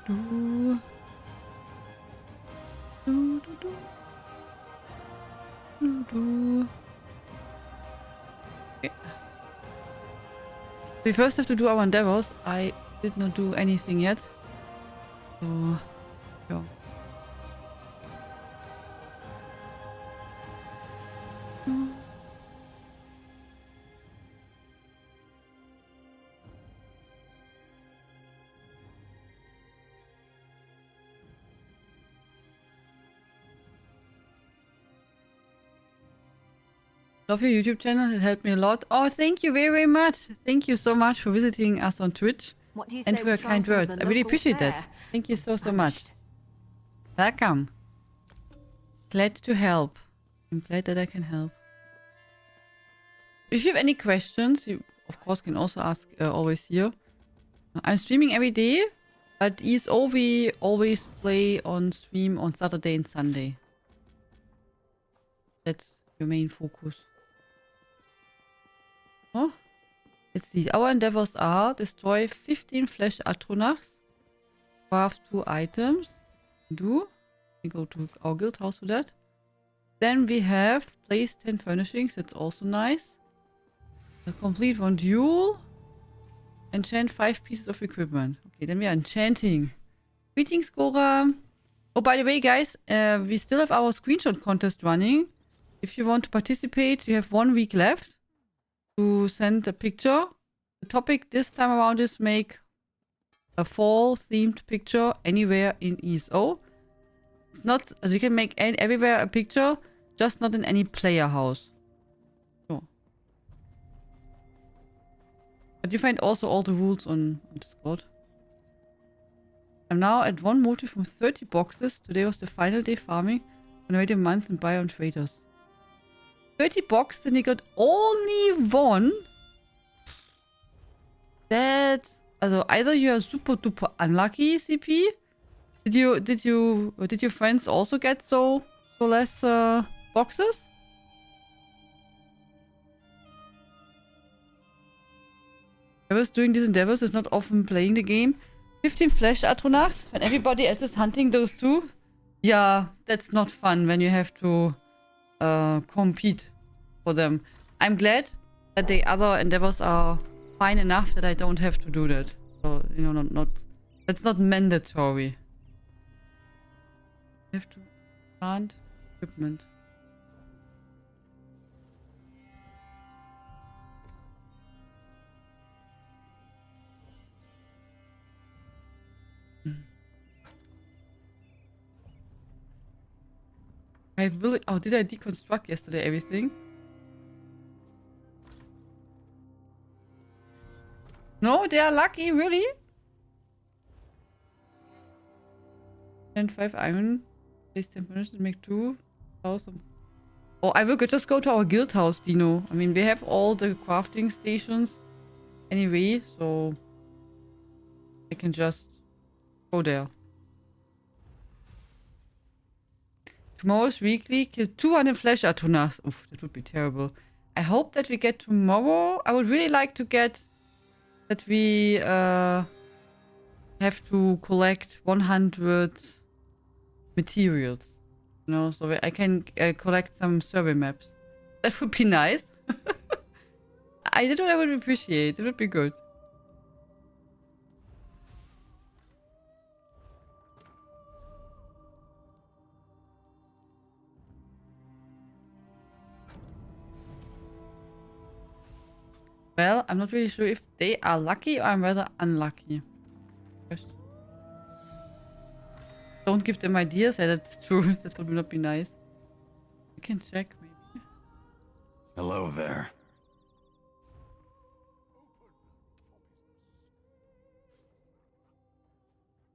do. Do, do, do. Do, do. Okay. We first have to do our endeavors. I did not do anything yet. So, yeah. Love your YouTube channel. It helped me a lot. Oh, thank you very, very much. Thank you so much for visiting us on Twitch. What do you And say for your kind words. I really appreciate that. Thank you so much. Welcome. Glad to help. I'm glad that I can help. If you have any questions, you of course can also ask always here. I'm streaming every day, but ESO we always play on stream on Saturday and Sunday. That's your main focus. Oh, let's see. Our endeavors are destroy 15 flesh atronachs, craft 2 items. Do. We go to our guild house for that. Then we have place 10 furnishings. That's also nice. Complete 1 duel. Enchant 5 pieces of equipment. Okay, then we are enchanting. Greetings, Gora. Oh, by the way, guys, we still have our screenshot contest running. If you want to participate, you have 1 week left to send a picture. The topic this time around is make a fall-themed picture anywhere in ESO. It's not, as you can make everywhere a picture, just not in any player house. So. But you find also all the rules on Discord. I'm now at 1 motive from 30 boxes. Today was the final day farming. I'm gonna wait a month and buy on traders. 30 boxes and you got only 1. That's... Also, either you are super duper unlucky, CP. Did your friends also get so less boxes? Whoever's doing these endeavors is not often playing the game. 15 flesh atronachs when everybody else is hunting those too. Yeah, that's not fun when you have to compete for them. I'm glad that the other endeavors are fine enough that I don't have to do that. So, you know, not that's not mandatory. You have to plant equipment. I really... Oh, did I deconstruct yesterday everything? No, they are lucky, really? And 5 iron. Place 10 furnaces, make 2,000. Oh, I will just go to our guild house, Dino. I mean, we have all the crafting stations anyway, so I can just go there. Tomorrow's weekly. Kill 200 flesh atronachs. Oof, that would be terrible. I hope that we get tomorrow. I would really like to get that we have to collect 100 materials. You know, so I can collect some survey maps. That would be nice. That I would appreciate. It would be good. Well, I'm not really sure if they are lucky or I'm rather unlucky. Don't give them ideas. Yeah, that's true. That would not be nice. You can check, maybe. Hello there.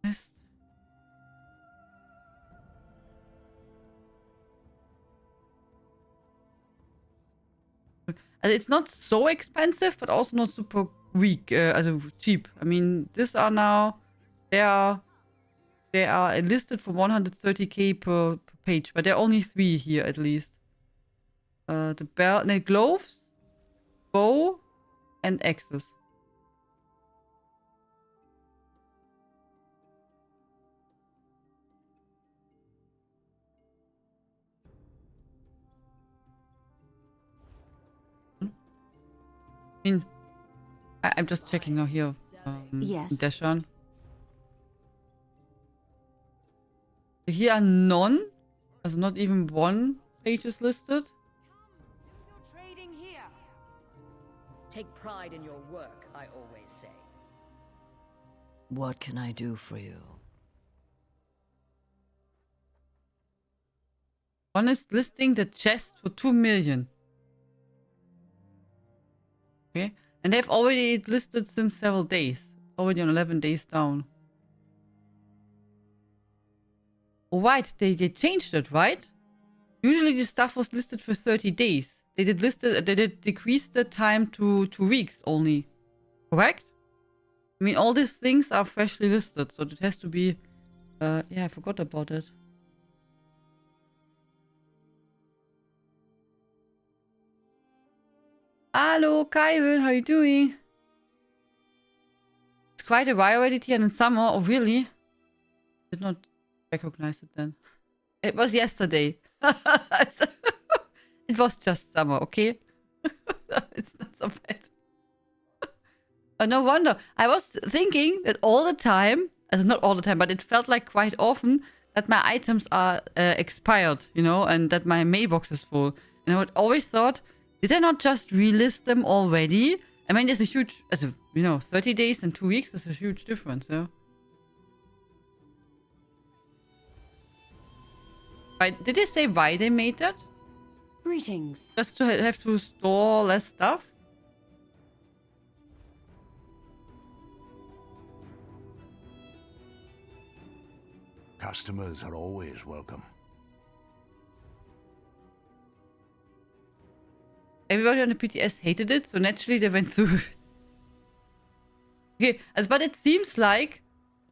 Yes. It's not so expensive, but also not super weak, cheap. I mean, these are now, they are listed for 130k per page, but there are only 3 here at least. The belt, no, gloves, bow, and axes. I mean, I'm just checking now here. Yes. Deshan. Here are none. Also not even one page is listed. Trading here. Take pride in your work, I always say. What can I do for you? One is listing the chest for 2 million. Okay. And they've already listed since several days. Already on 11 days down. Oh, right. They changed it, right? Usually the stuff was listed for 30 days. They did decrease the time to 2 weeks only. Correct? I mean, all these things are freshly listed, so it has to be... yeah, I forgot about it. Hello, Kaiwen, how you doing? It's quite a while already here in summer. Oh, really? Did not recognize it then. It was yesterday. It was just summer, okay? It's not so bad. No wonder. I was thinking that all the time, as not all the time, but it felt like quite often that my items are expired, you know, and that my mailbox is full. And I would always thought, did I not just relist them already? I mean, there's a huge, as a, you know, 30 days and 2 weeks is a huge difference, yeah. Did they say why they made that? Greetings. Just to have to store less stuff? Customers are always welcome. Everybody on the PTS hated it, so naturally they went through it. Okay, but it seems like...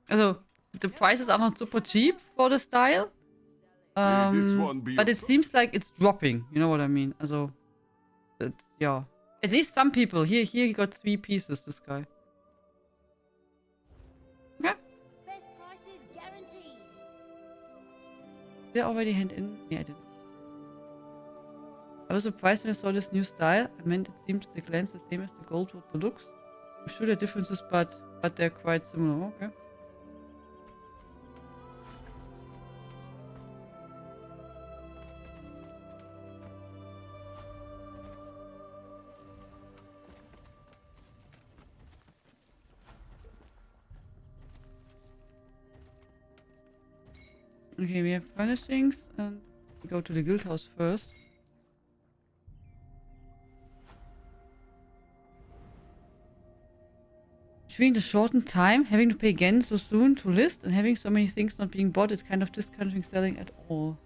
Also, the prices are not super cheap for the style. But it seems like it's dropping, you know what I mean? Also, it's, yeah. At least some people. Here he got 3 pieces, this guy. Okay. Best prices guaranteed. Did I already hand in? Yeah, I did. I was surprised when I saw this new style. I meant it seemed at a glance the same as the gold with the looks. I'm sure there are differences, but they're quite similar. Okay. Okay, we have furnishings and we go to the guild house first. Between the shortened time, having to pay again so soon to list, and having so many things not being bought, it's kind of discouraging selling at all.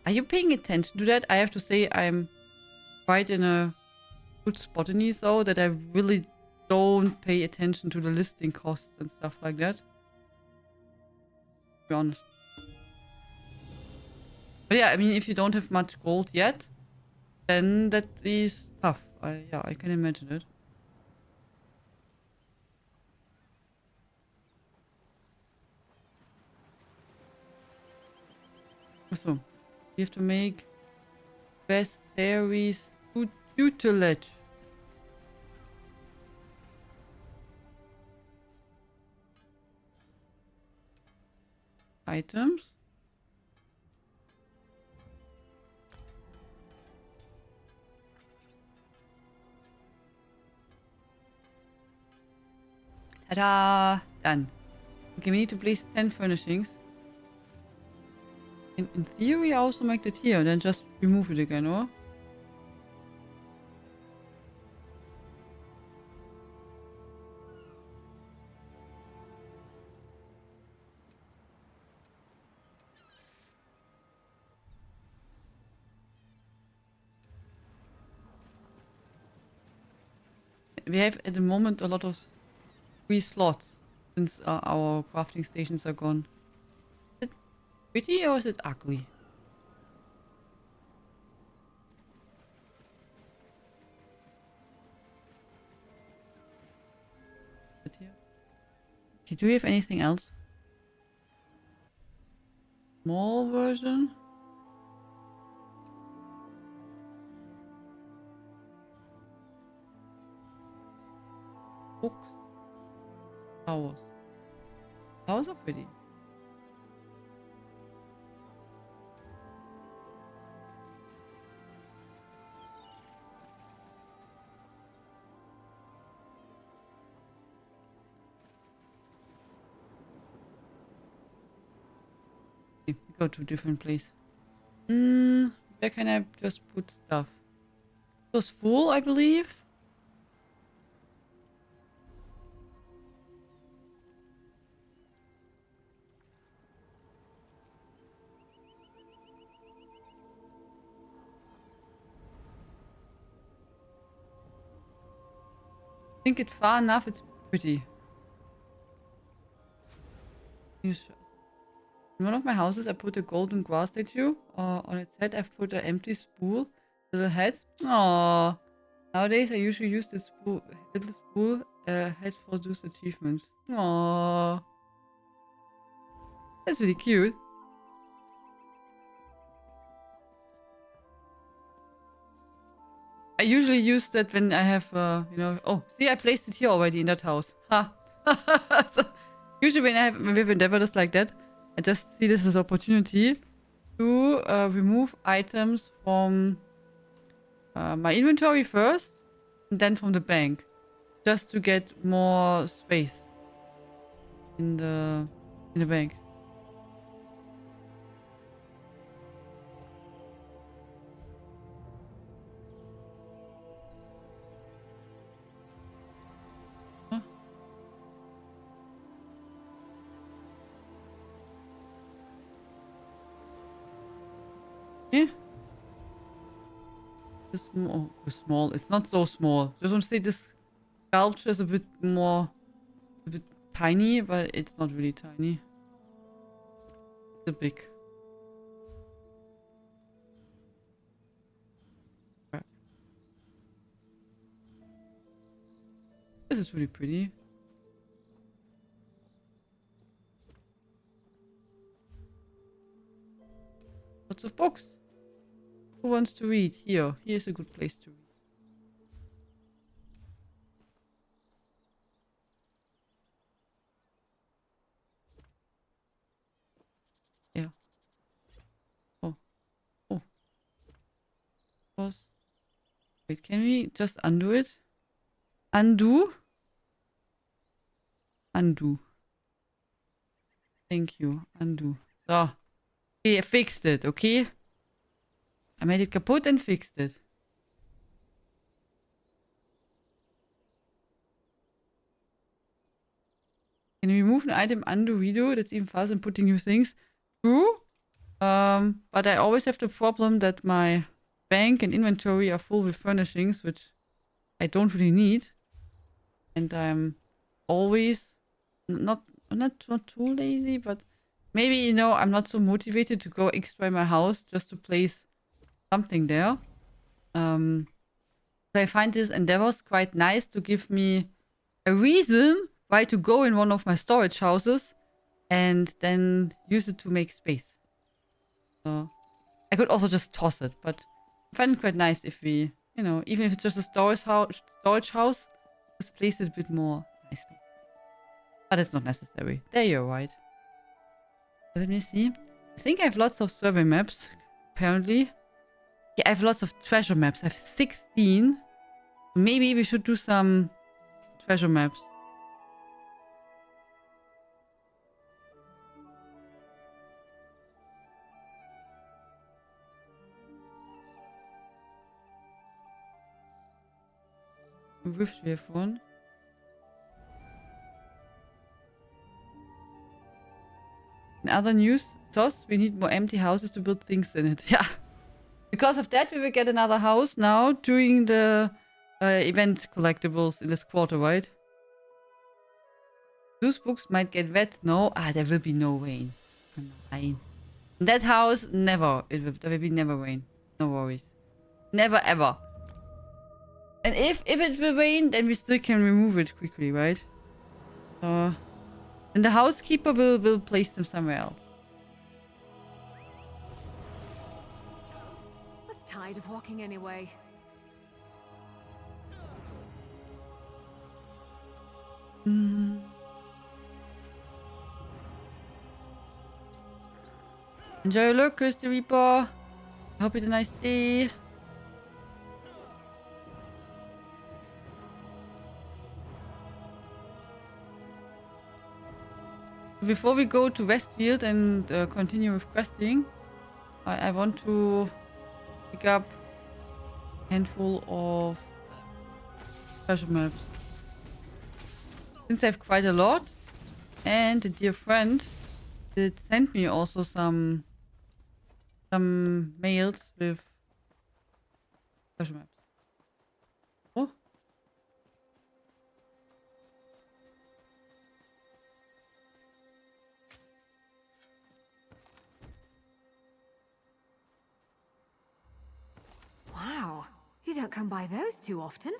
Are you paying attention to that? I have to say I'm quite in a good spot in ESO that I really don't pay attention to the listing costs and stuff like that. To be honest. But yeah, I mean, if you don't have much gold yet, then that is tough. Yeah, I can imagine it. So, you have to make best theories tutelage. Items. Ta-da! Done. Okay, we need to place 10 furnishings. In theory, I also make that here, then just remove it again, or? We have at the moment a lot of free slots since our crafting stations are gone. Is it pretty or is it ugly? Okay, do we have anything else? Small version? Towers. Towers are pretty. Okay, we go to a different place. Where can I just put stuff? It was full, I believe. I think it's far enough, it's pretty. In one of my houses, I put a golden grass statue. On its head, I've put an empty spool, little head. Aww. Nowadays, I usually use the little spool head for those achievements. Aww. That's really cute. I usually use that when I have, you know... Oh, see, I placed it here already in that house. Ha! So, usually when we have endeavors like that, I just see this as an opportunity to remove items from my inventory first, and then from the bank. Just to get more space in the bank. Yeah. This small. It's not so small. Just want to say this sculpture is a bit tiny, but it's not really tiny. It's big. Crap. This is really pretty. Lots of books. Who wants to read? Here. Here's a good place to read. Yeah. Oh. Oh. Pause. Wait, can we just undo it? Undo? Undo. Thank you. Undo. So. Okay, I fixed it, okay? I made it kaputt and fixed it. Can we remove an item, undo, redo? That's even faster than putting new things. True. But I always have the problem that my bank and inventory are full with furnishings, which I don't really need. And I'm always not too lazy, but maybe, you know, I'm not so motivated to go extra in my house just to place something there. So I find this endeavors quite nice to give me a reason why to go in one of my storage houses and then use it to make space. So I could also just toss it, but I find it quite nice if we, you know, even if it's just a storage house, just place it a bit more nicely. But it's not necessary. There you're right. Let me see. I think I have lots of survey maps, apparently. Yeah, I have lots of treasure maps. I have 16. Maybe we should do some treasure maps. Rift we have one. In other news, Toss, we need more empty houses to build things in it. Yeah. Because of that, we will get another house now during the event collectibles in this quarter, right? Those books might get wet. No? Ah, there will be no rain. Fine. In that house, never. There will be never rain. No worries. Never ever. And if it will rain, then we still can remove it quickly, right? And the housekeeper will place them somewhere else. I was tired of walking anyway. Enjoy your lurk, Christy Reaper. I hope you had a nice day. Before we go to Weald and continue with questing, I want to pick up a handful of treasure maps. Since I have quite a lot, and a dear friend did send me also some mails with treasure maps. Oh. Wow, you don't come by those too often.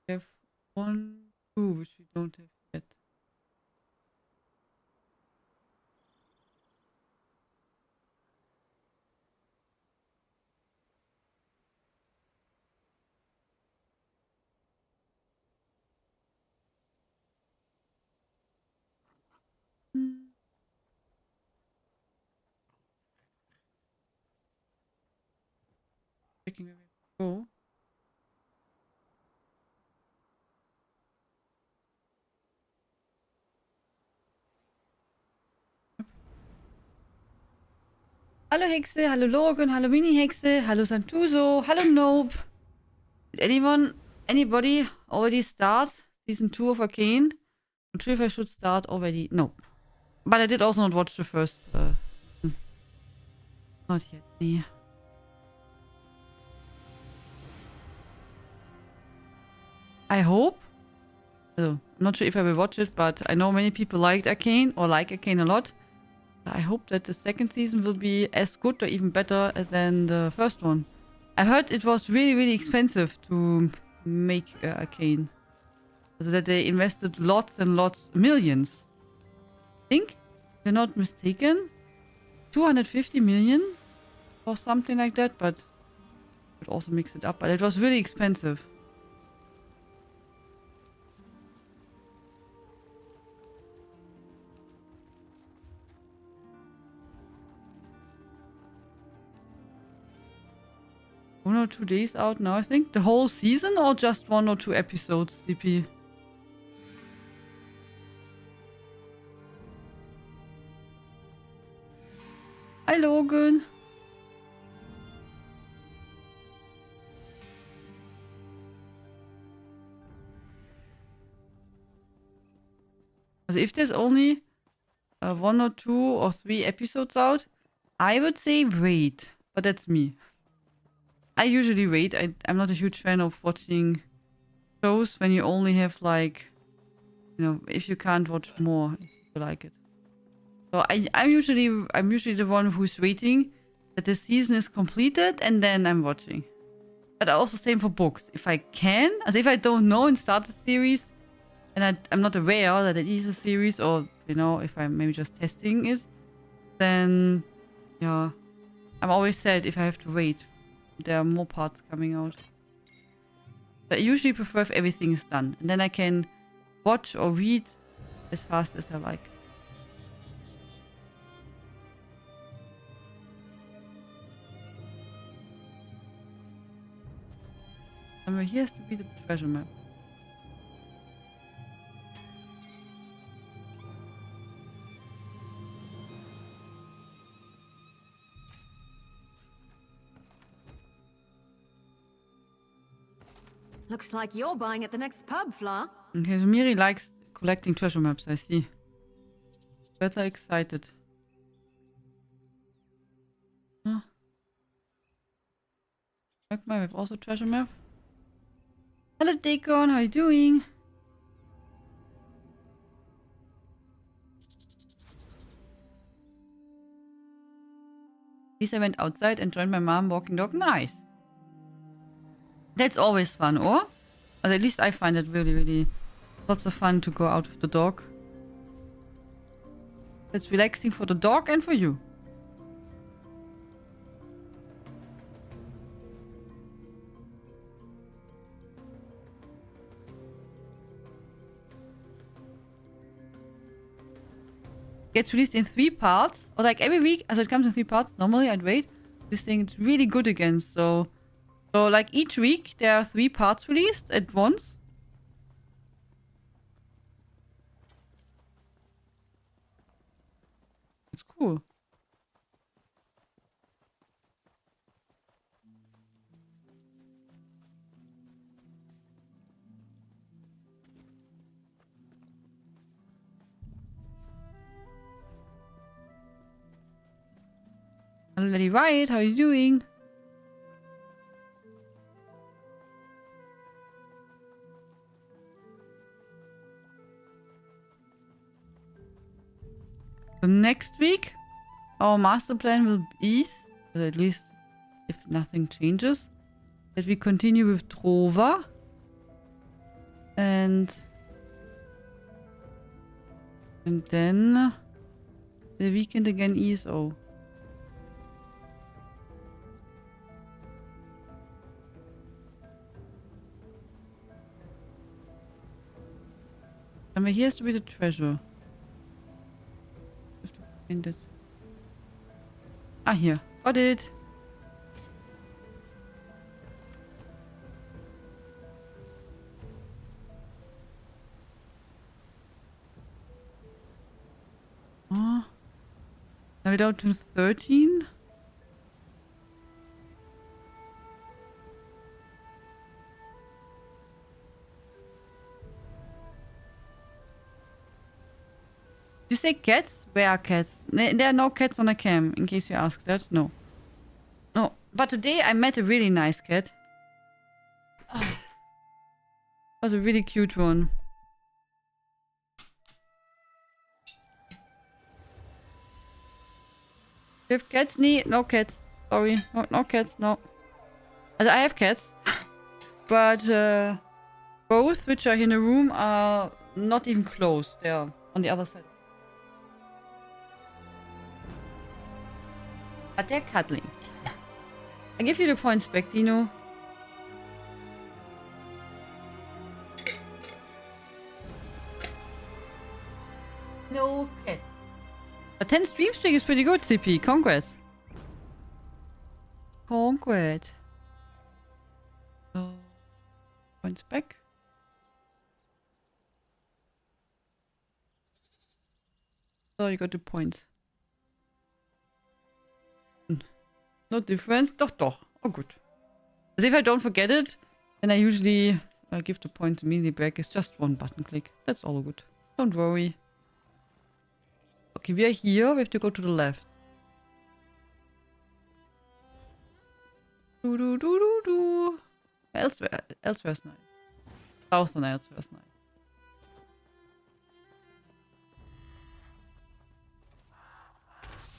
We have 1, 2, which we don't have yet. Checking where we go. Hallo Hexe, hallo Logan, hallo Mini-Hexe, hallo Santuso, hallo Nope. Did anybody already start season 2 of Arcane? I'm sure if I should start already. No. But I did also not watch the first season. Not yet. Yeah. I hope. So, I'm not sure if I will watch it, but I know many people liked Arcane or like Arcane a lot. I hope that the second season will be as good or even better than the first one. I heard it was really, really expensive to make Arcane. So that they invested lots and lots, millions. I think, if I'm not mistaken, 250 million or something like that, but I could also mix it up. But it was really expensive. One or 2 days out now, I think. The whole season or just 1 or 2 episodes, CP? Hi, Logan. Also if there's only 1 or 2 or 3 episodes out, I would say wait. But that's me. I usually wait. I'm not a huge fan of watching shows when you only have like, you know, if you can't watch more, if you like it. So I'm usually the one who's waiting that the season is completed and then I'm watching. But also same for books. If I can, as if I don't know and start the series and I'm not aware that it is a series or, you know, if I'm maybe just testing it, then yeah, I'm always sad if I have to wait. There are more parts coming out. But I usually prefer if everything is done. And then I can watch or read as fast as I like. And here has to be the treasure map. Looks like you're buying at the next pub, Fla. Okay, so Miri likes collecting treasure maps, I see. Better excited. Huh. We have also treasure map. Hello Deacon, how are you doing? At least I went outside and joined my mom walking dog. Nice. That's always fun, or? Or at least I find it really, really lots of fun to go out with the dog. That's relaxing for the dog and for you. Gets released in 3 parts, or like every week, as it comes in 3 parts. Normally, I'd wait. This thing is really good again. So like each week there are 3 parts released at once. It's cool. Hello, Lady Riot, how are you doing? So next week, our master plan will be, at least if nothing changes, that we continue with Trova. And then the weekend again ESO. And here has to be the treasure. Have to find it. Ah, here. Got it. Oh. Now we're down to 13. You say cats? Where are cats? There are no cats on the cam, in case you ask that. No. No. But today I met a really nice cat. Was a really cute one. You have cats? No cats. Sorry. No cats, no. I have cats. But both which are in a room are not even close. They are on the other side. But they're cuddling. I give you the points back, Dino. No cats. A 10 stream streak is pretty good, CP. Congrats. Congrats. So, points back. So you got the points. No difference. Doch. Oh, good. As if I don't forget it, then I usually give the points immediately back. It's just one button click. That's all good. Don't worry. Okay, we are here. We have to go to the left. Do. Elsewhere's nice. Southern elsewhere's nice.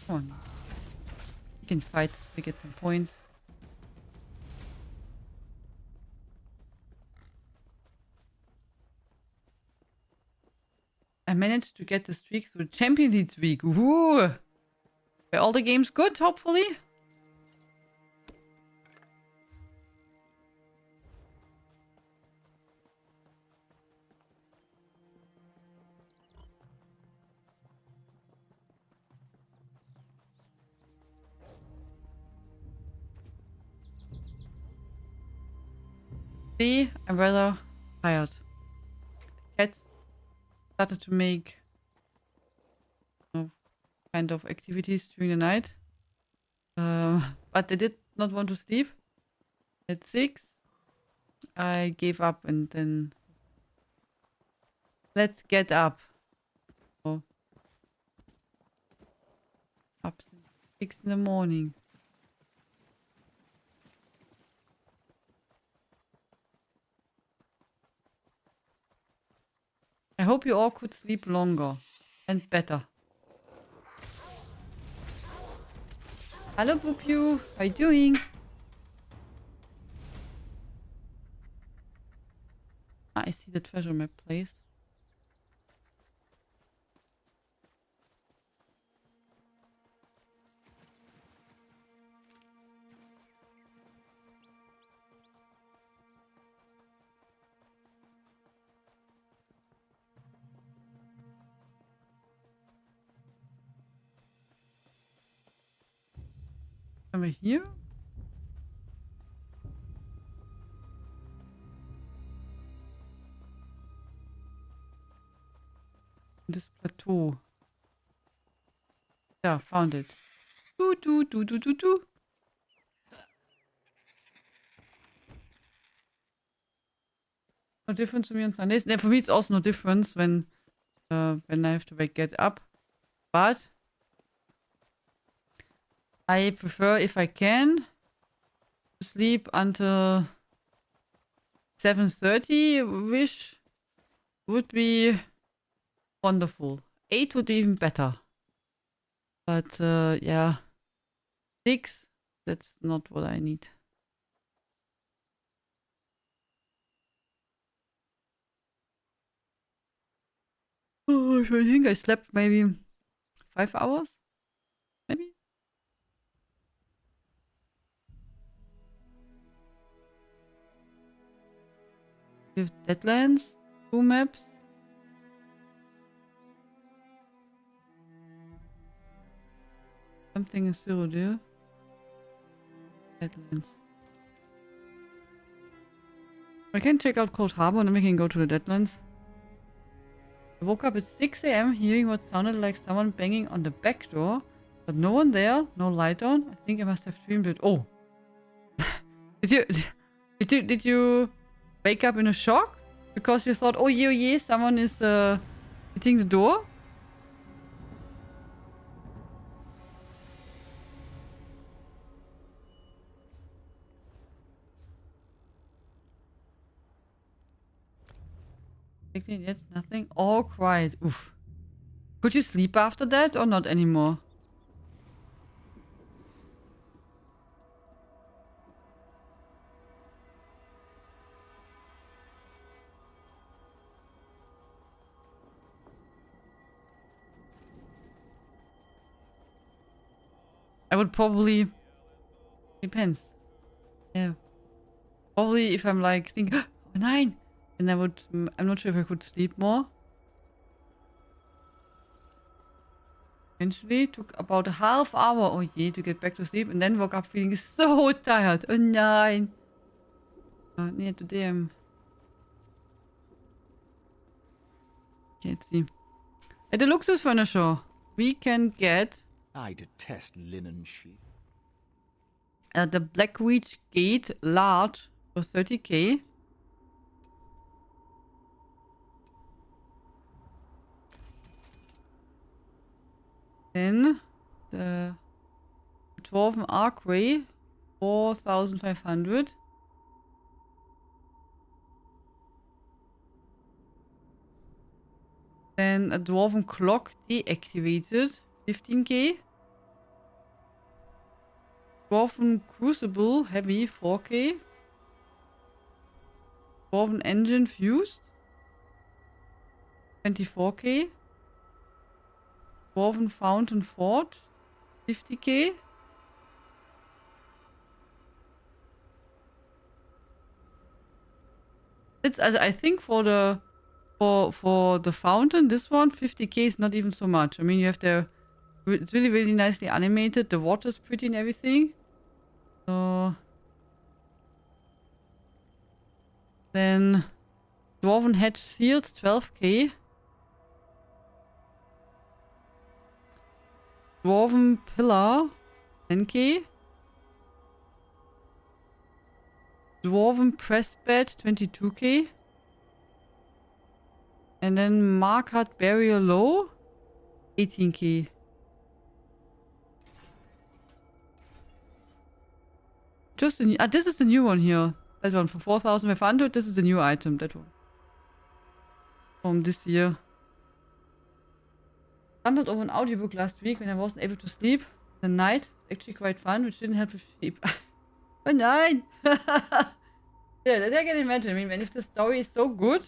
Come on. We can fight to get some points. I managed to get the streak through Champion League week. Woo! Were all the games good, hopefully? See, I'm rather tired. Cats started to make kind of activities during the night. But they did not want to sleep. At 6, I gave up and then... Let's get up. Oh. Up since 6 in the morning. I hope you all could sleep longer and better. Hello, Boopyu. How you doing? I see the treasure map place. Können wir hier? Das Plateau. Ja, found it. Du. No difference to me on Sundays. For me it's also no difference when I have to get up. But I prefer, if I can, to sleep until 7:30, which would be wonderful. 8 would be even better. But yeah, 6, that's not what I need. Oh, I think I slept maybe 5 hours? Maybe? We have deadlands, 2 maps. Something is still there. Deadlands. I can check out Cold Harbor and then we can go to the Deadlands. I woke up at 6 a.m. hearing what sounded like someone banging on the back door, but no one there, no light on. I think I must have dreamed it. Oh, did you wake up in a shock because you thought, oh yeah, someone is hitting the door? Yet nothing. All quiet. Oof. Could you sleep after that or not anymore? I would probably... Depends. Yeah. Probably if I'm like thinking, oh, 9! And I would... I'm not sure if I could sleep more. Eventually took about a half hour, oh yeah, to get back to sleep. And then woke up feeling so tired. Oh 9! Yeah, today I'm... Can't see. At the Luxus Furniture, we can get... I detest linen sheets. The Blackreach Gate large for 30k. Then the Dwarven Archway 4,500. Then a Dwarven Clock deactivated 15k. Dwarven Crucible Heavy 4k. Dwarven Engine Fused 24k. Dwarven Fountain Forge 50k. It's I think for the fountain, this one 50k is not even so much. I mean, you have it's really nicely animated. The water's pretty and everything. So then Dwarven Hedge Sealed 12k. Dwarven Pillar 10k. Dwarven Press Bed 22k. And then Markart Barrier Low 18k. Just the new, this is the new one here. That one for 4,500. This is the new item. That one from this year. Stumbled over an audiobook last week when I wasn't able to sleep. The night was actually quite fun, which didn't help with sleep. Oh nine! Yeah, that I can imagine. I mean, if the story is so good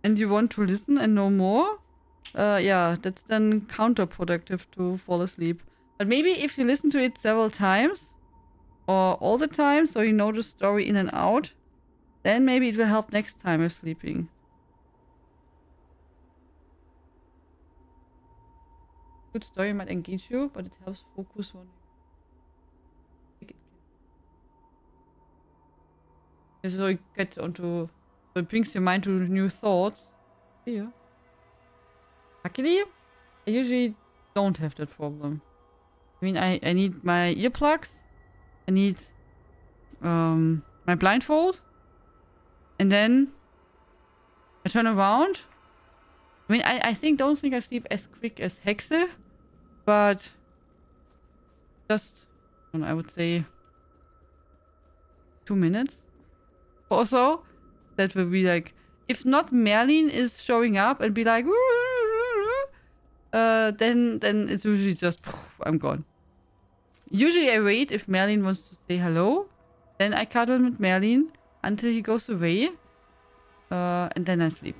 and you want to listen and know more, yeah, that's then counterproductive to fall asleep. But maybe if you listen to it several times or all the time, so you know the story in and out, then maybe it will help next time with sleeping. Good story might engage you, but it helps focus on... So you get onto, so it brings your mind to new thoughts. Here. Luckily, I usually don't have that problem. I mean, I need my earplugs. I need my blindfold. And then I turn around. I mean, I don't think I sleep as quick as Hexe. But just, I would say 2 minutes or so. That will be like, if not Merlin is showing up and be like, then it's usually just, I'm gone. Usually I wait if Merlin wants to say hello. Then I cuddle with Merlin until he goes away. And then I sleep.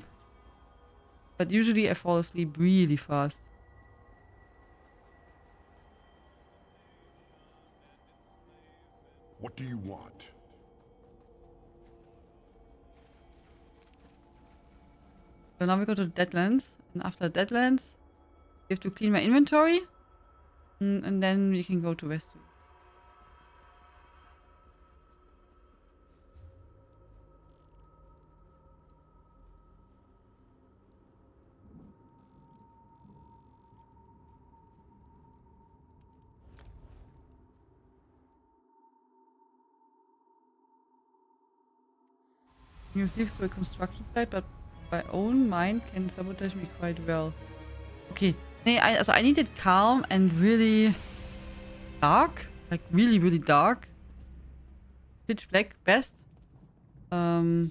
But usually I fall asleep really fast. What do you want? So now we go to Deadlands. And after Deadlands, we have to clean my inventory. And then we can go to Westwood. You sleep through a construction site, but my own mind can sabotage me quite well. Okay. Nee, I need it calm and really dark. Like really, really dark. Pitch black best. But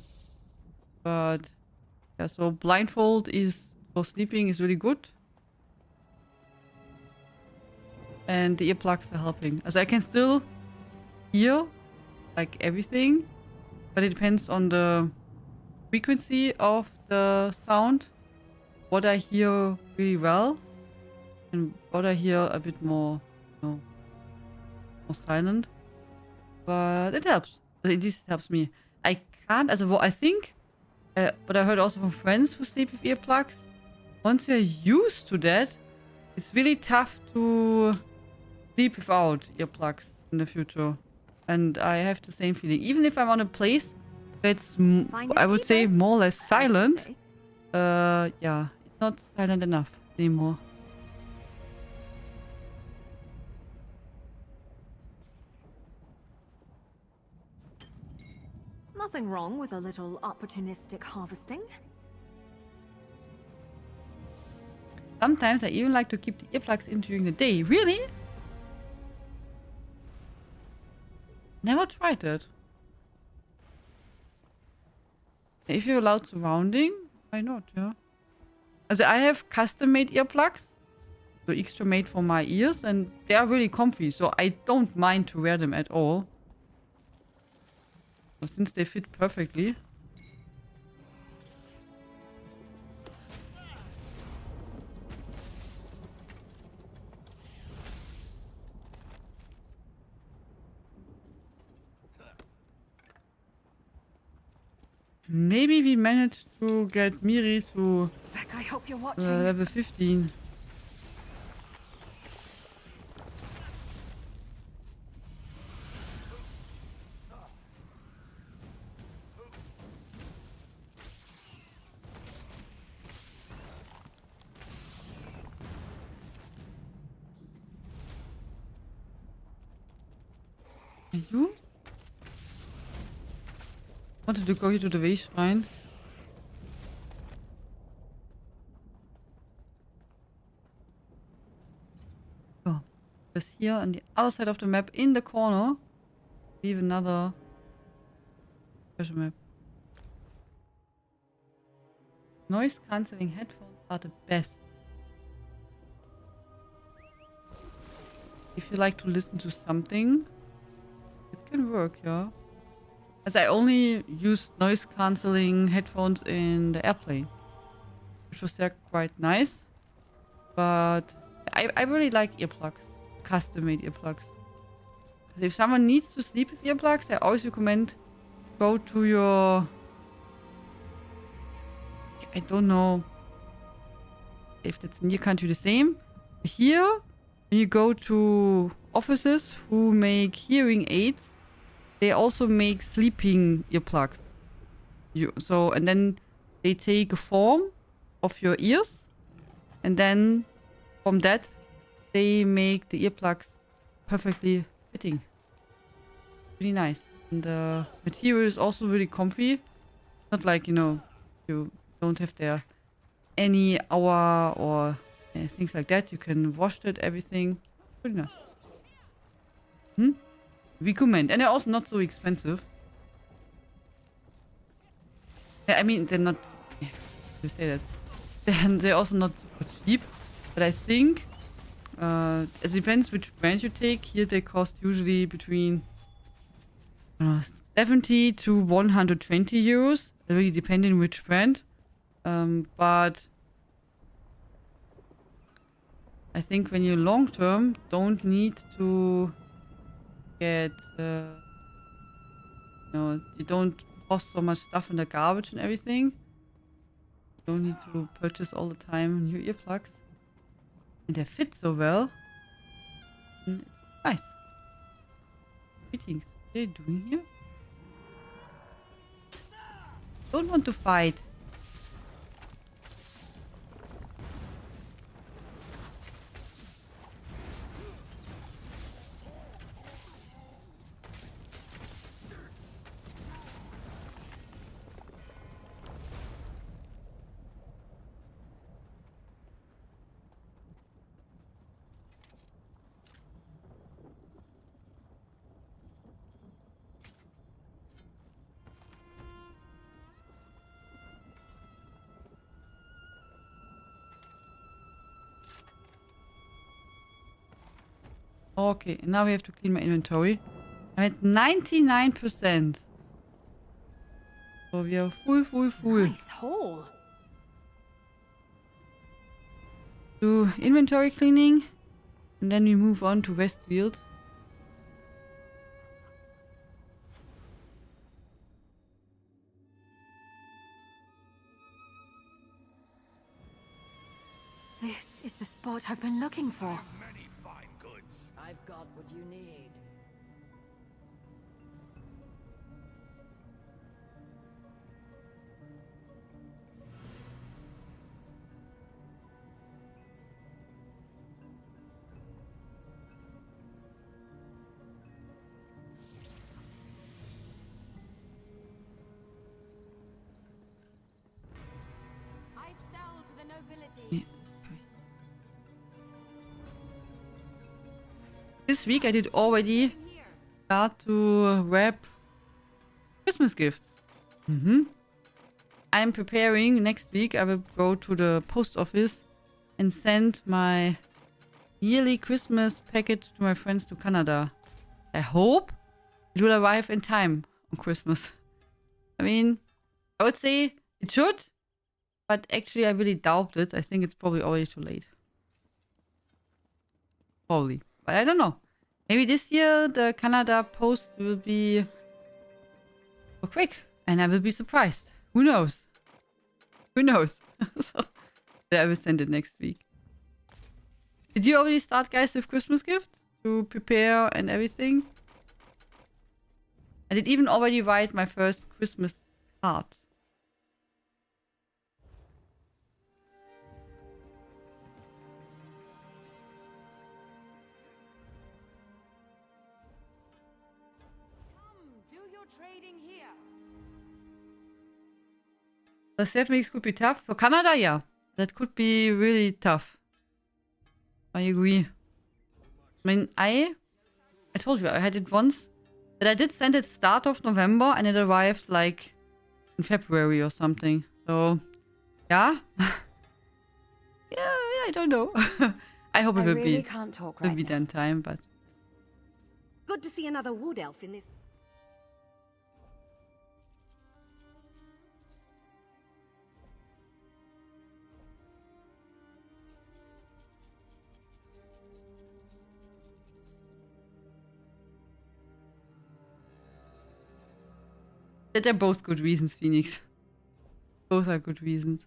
yeah, so blindfold is for sleeping is really good. And the earplugs are helping. As I can still hear like everything, but it depends on the frequency of the sound. What I hear really well and what I hear a bit more, more silent. But it helps. At least it helps me. I can't, I think, but I heard also from friends who sleep with earplugs. Once you're used to that, it's really tough to sleep without earplugs in the future. And I have the same feeling. Even if I'm on a place that's, I would say, more or less silent. Yeah, it's not silent enough anymore. Nothing wrong with a little opportunistic harvesting. Sometimes I even like to keep the earplugs in during the day. Really? Never tried that. If you're allowed surrounding, why not, yeah? Also I have custom-made earplugs. So extra made for my ears. And they are really comfy. So I don't mind to wear them at all. So since they fit perfectly. Maybe we managed to get Miri to Beck, I hope you're watching. level 15. Are you? Wanted to go here to the Way Shrine. Oh, because here on the other side of the map, in the corner, we have another treasure map. Noise cancelling headphones are the best. If you like to listen to something, it can work, yeah. As I only used noise cancelling headphones in the airplane, which was quite nice. But I really like earplugs, custom-made earplugs. If someone needs to sleep with earplugs, I always recommend go to your, I don't know if that's in your country the same. Here, when you go to offices who make hearing aids, they also make sleeping earplugs. And then they take a form of your ears, and then from that they make the earplugs perfectly fitting. Really nice. And the material is also really comfy. Not like, you know, you don't have there any hour or things like that. You can wash it, everything. Pretty nice. Recommend. And they're also not so expensive. Yeah, I mean, they're not... Yeah, you say that. They're also not super cheap. But I think it depends which brand you take. Here they cost usually between 70 to 120 euros. Really depending which brand. But I think when you long term don't need to get you don't toss so much stuff in the garbage and everything. You don't need to purchase all the time new earplugs. And they fit so well. And it's nice. Greetings. What are you doing here? Don't want to fight. Okay, and now we have to clean my inventory. I'm at 99%. So we are full. Nice haul. Do inventory cleaning. And then we move on to Weald. This is the spot I've been looking for. Many fine goods. I've got what you need. I sell to the nobility. Yeah. This week I did already start to wrap Christmas gifts. I'm preparing next week. I will go to the post office and send my yearly Christmas package to my friends to Canada. I hope it will arrive in time on Christmas. I mean, I would say it should, but actually I really doubt it. I think it's probably already too late. Probably. But I don't know. Maybe this year the Canada post will be so quick and I will be surprised. Who knows? Who knows? So I will send it next week. Did you already start, guys, with Christmas gifts? To prepare and everything? I did even already write my first Christmas card. Trading here. The 7 weeks could be tough. For Canada, yeah. That could be really tough. I agree. I mean, I told you, I had it once. But I did send it start of November and it arrived like in February or something. So, yeah. I don't know. I hope it will really can't talk right be now. done time, but... Good to see another wood elf in this. They're both good reasons, Phoenix. Both are good reasons.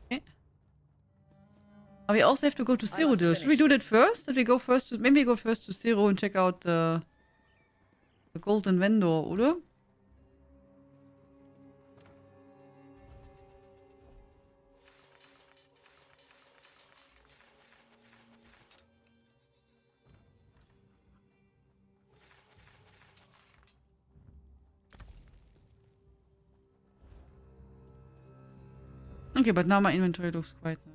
Okay. But we also have to go to I Zero must Deal. Should we finish do that this. first? That we go first to, maybe we go first to Zero and check out the Golden Vendor, oder? Okay, but now my inventory looks quite nice.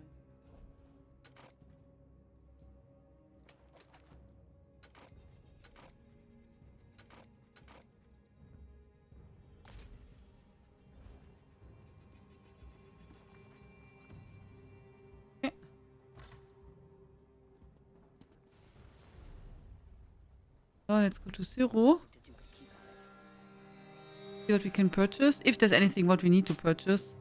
Okay. So let's go to Zero. See what we can purchase. If there's anything what we need to purchase.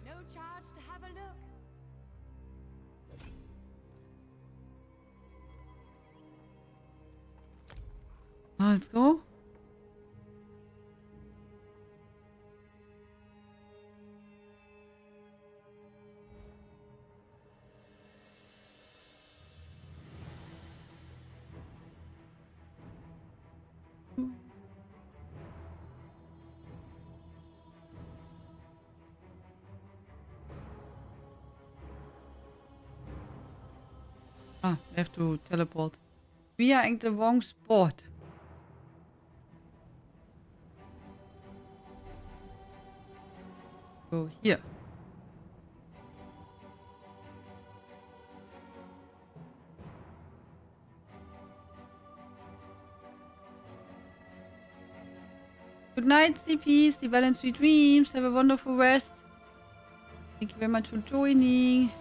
No charge to have a look. Let's go. We have to teleport. We are in the wrong spot. Go here. Good night, CPs. Sleep well and sweet dreams. Have a wonderful rest. Thank you very much for joining.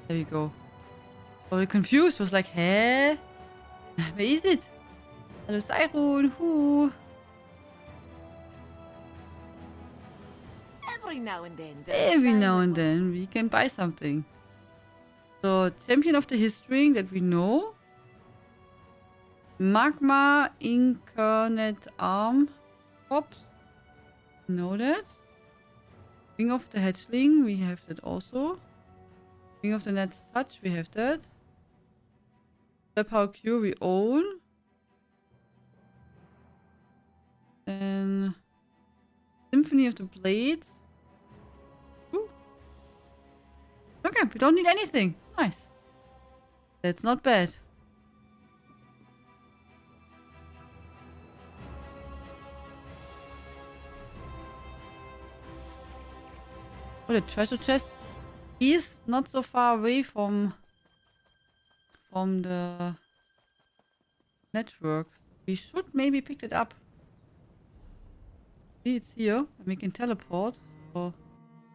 There we go. Totally confused. Was like, hä? Where is it? Hello, Cyrone. Who? Every now and then. there's Every time now when- and then we can buy something. So, Champion of the History that we know. Magma Incarnate Arm Pops. Know that. Wing of the Hatchling, we have that also. Wing of the Net's Touch, we have that. Step Power Cure, we own. Then Symphony of the Blades. Ooh. Okay, we don't need anything. Nice. That's not bad. Oh, the treasure chest is not so far away from the network. We should maybe pick it up. See, it's here, and we can teleport. So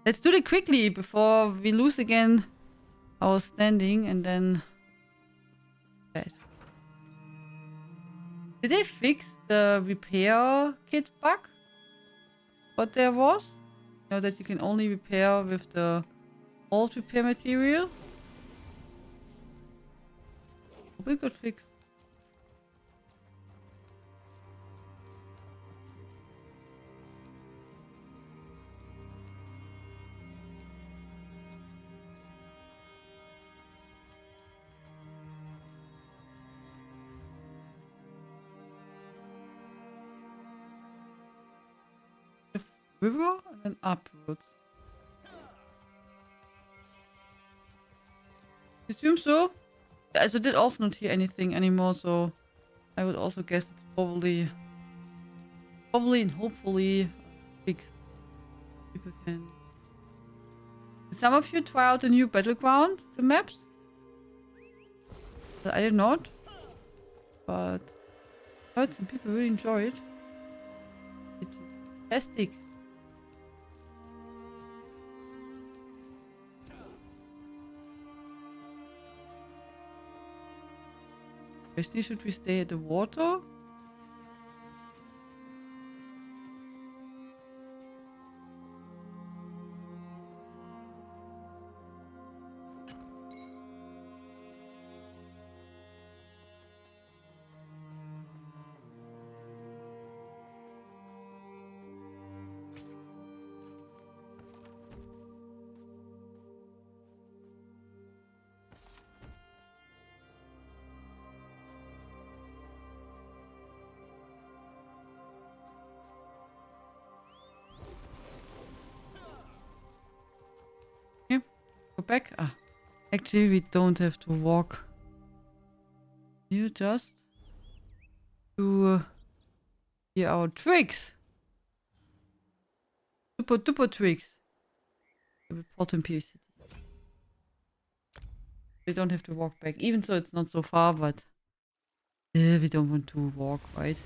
let's do it quickly before we lose again our standing, and then bad. Did they fix the repair kit bug? What there was? You know that you can only repair with the old repair material? We could fix. The river and then upwards. I assume so. Also did also not hear anything anymore, so I would also guess it's probably and hopefully fixed. People can. Did some of you try out the new battleground, the maps? I did not, but I heard some people really enjoy it. It is fantastic. Especially should we stay at the water? back? Ah, actually, we don't have to walk. You just do here our tricks. Super duper tricks. Report in Pierce City. We don't have to walk back, even though it's not so far, but we don't want to walk, right?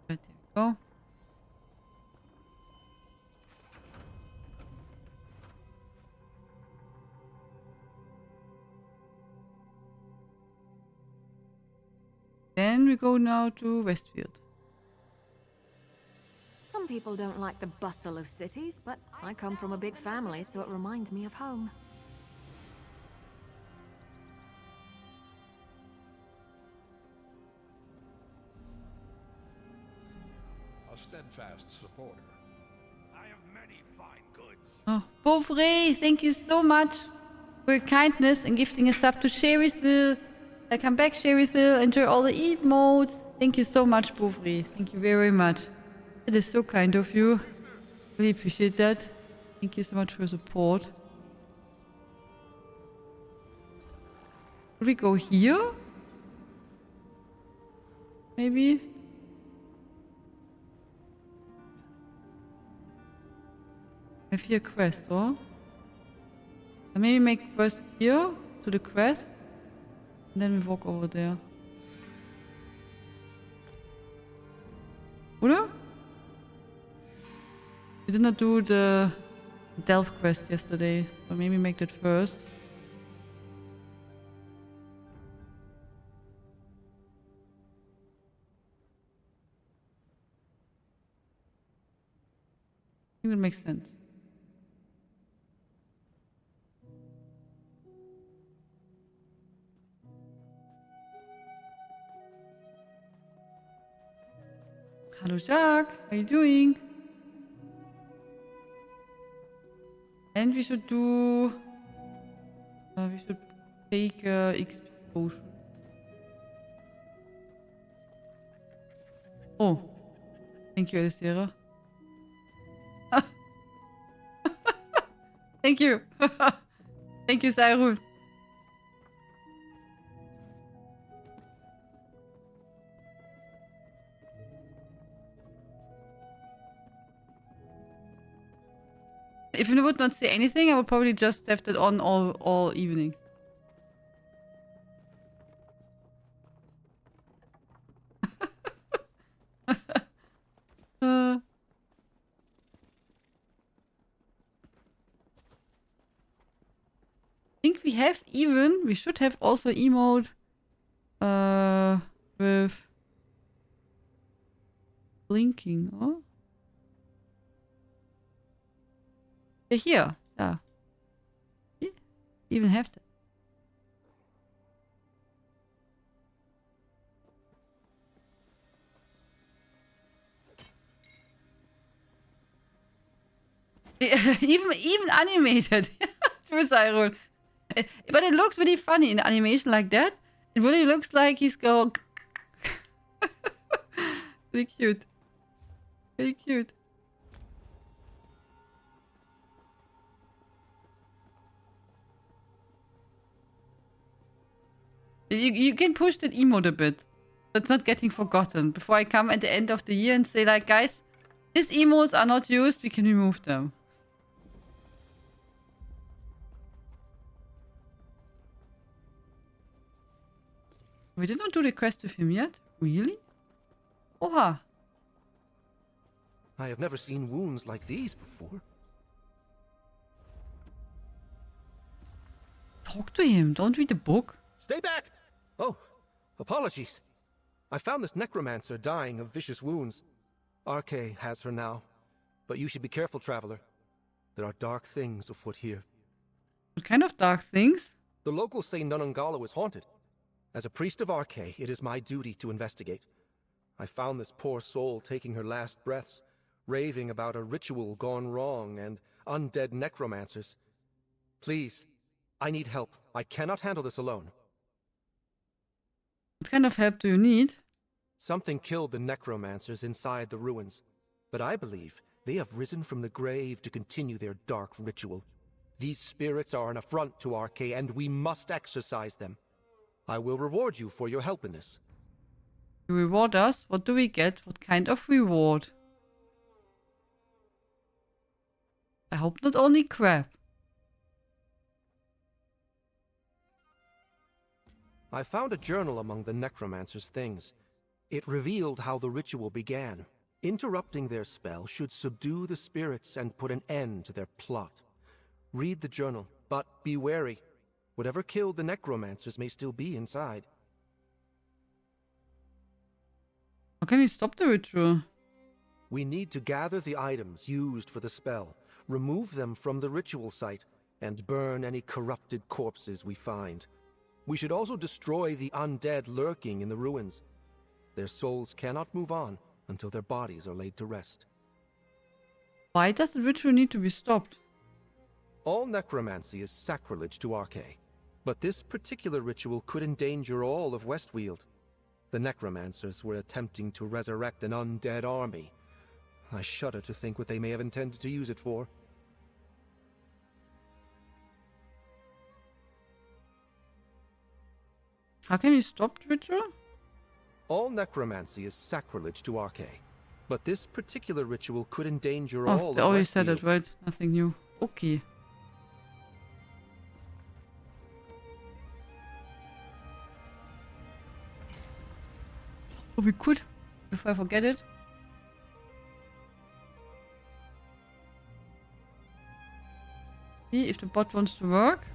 Right, there we go. Then we go now to Westfield. Some people don't like the bustle of cities, but I come from a big family, so it reminds me of home. A steadfast supporter. I have many fine goods. Oh, Beauvray, thank you so much for your kindness and gifting us up to Sherryville. Come back, Sherryville. Enjoy all the emotes. Thank you so much, Beauvray. Thank you very much. It is so kind of you. Really appreciate that. Thank you so much for your support. Should we go here? Maybe? I have here a quest, or? Maybe make first here to the quest. And then we walk over there. Oder? We did not do the Delph quest yesterday, so maybe make that first. I think that makes sense. Hello, Jacques. How you doing? And we should do... we should take XP potion. Oh. Thank you, Alistair. Thank you. Thank you, Cyrus. If I would not say anything, I would probably just have that on all evening. I think we should have also emote with blinking, oh? They're here, yeah. See? Even have that. even animated. True, Cyril. But it looks really funny in animation like that. It really looks like he's going. Really cute. Very cute. You can push that emote a bit. So it's not getting forgotten. Before I come at the end of the year and say like, guys, these emotes are not used, we can remove them. We did not do the quest with him yet? Really? Oha. I have never seen wounds like these before. Talk to him. Don't read the book. Stay back! Oh, apologies. I found this necromancer dying of vicious wounds. RK has her now. But you should be careful, traveler. There are dark things afoot here. What kind of dark things? The locals say Nunangalo is haunted. As a priest of RK, it is my duty to investigate. I found this poor soul taking her last breaths, raving about a ritual gone wrong and undead necromancers. Please, I need help. I cannot handle this alone. What kind of help do you need? Something killed the necromancers inside the ruins, but I believe they have risen from the grave to continue their dark ritual. These spirits are an affront to Arche, and we must exorcise them. I will reward you for your help in this. You reward us? What do we get? What kind of reward? I hope not only crap. I found a journal among the necromancer's things. It revealed how the ritual began. Interrupting their spell should subdue the spirits and put an end to their plot. Read the journal, but be wary. Whatever killed the necromancers may still be inside. How can we stop the ritual? We need to gather the items used for the spell, remove them from the ritual site, and burn any corrupted corpses we find. We should also destroy the undead lurking in the ruins. Their souls cannot move on until their bodies are laid to rest. Why does the ritual need to be stopped? All necromancy is sacrilege to Arche, but this particular ritual could endanger all of Weald. The necromancers were attempting to resurrect an undead army. I shudder to think what they may have intended to use it for. How can we stop the ritual? All necromancy is sacrilege to Arche, but this particular ritual could endanger Oh, all they of already said Weald. it, right? Nothing new. Okay. Oh, we could, before I forget it. See if the bot wants to work.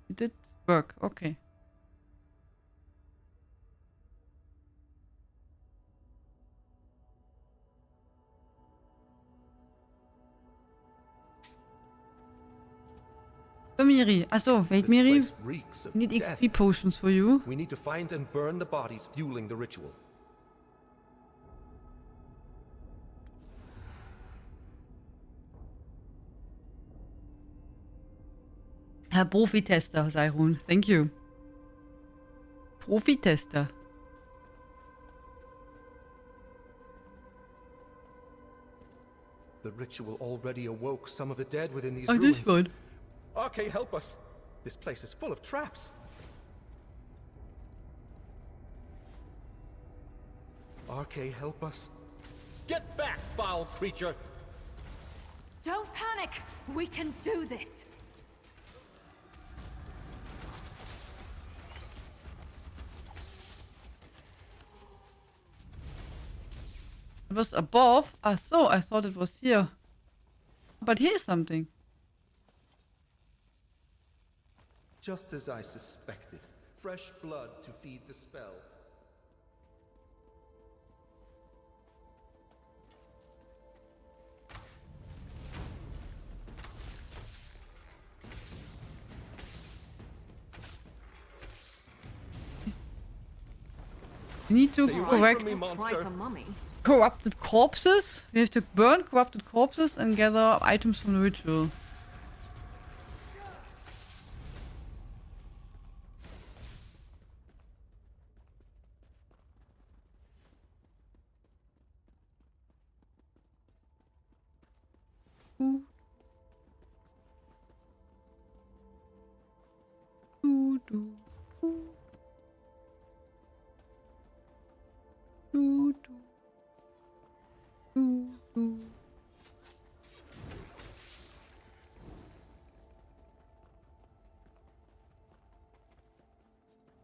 It did work, okay. So, Miri. Achso, wait, This Miri. place reeks of Need death. XP potions for you. We need to find and burn the bodies fueling the ritual. Herr Profitester, Seirun. Thank you. Profitester. The ritual already awoke some of the dead within these Oh, ruins. this one. Arche, help us! This place is full of traps. Arche, help us. Get back, foul creature! Don't panic! We can do this! It was above. Ah, so I thought it was here. But here is something. Just as I suspected. Fresh blood to feed the spell. We need to Stay away correct from me, Cry monster. for mummy. corrupted corpses. We have to burn corrupted corpses and gather items from the ritual. Ooh. Doo, doo, doo. Doo, doo. Doo, doo.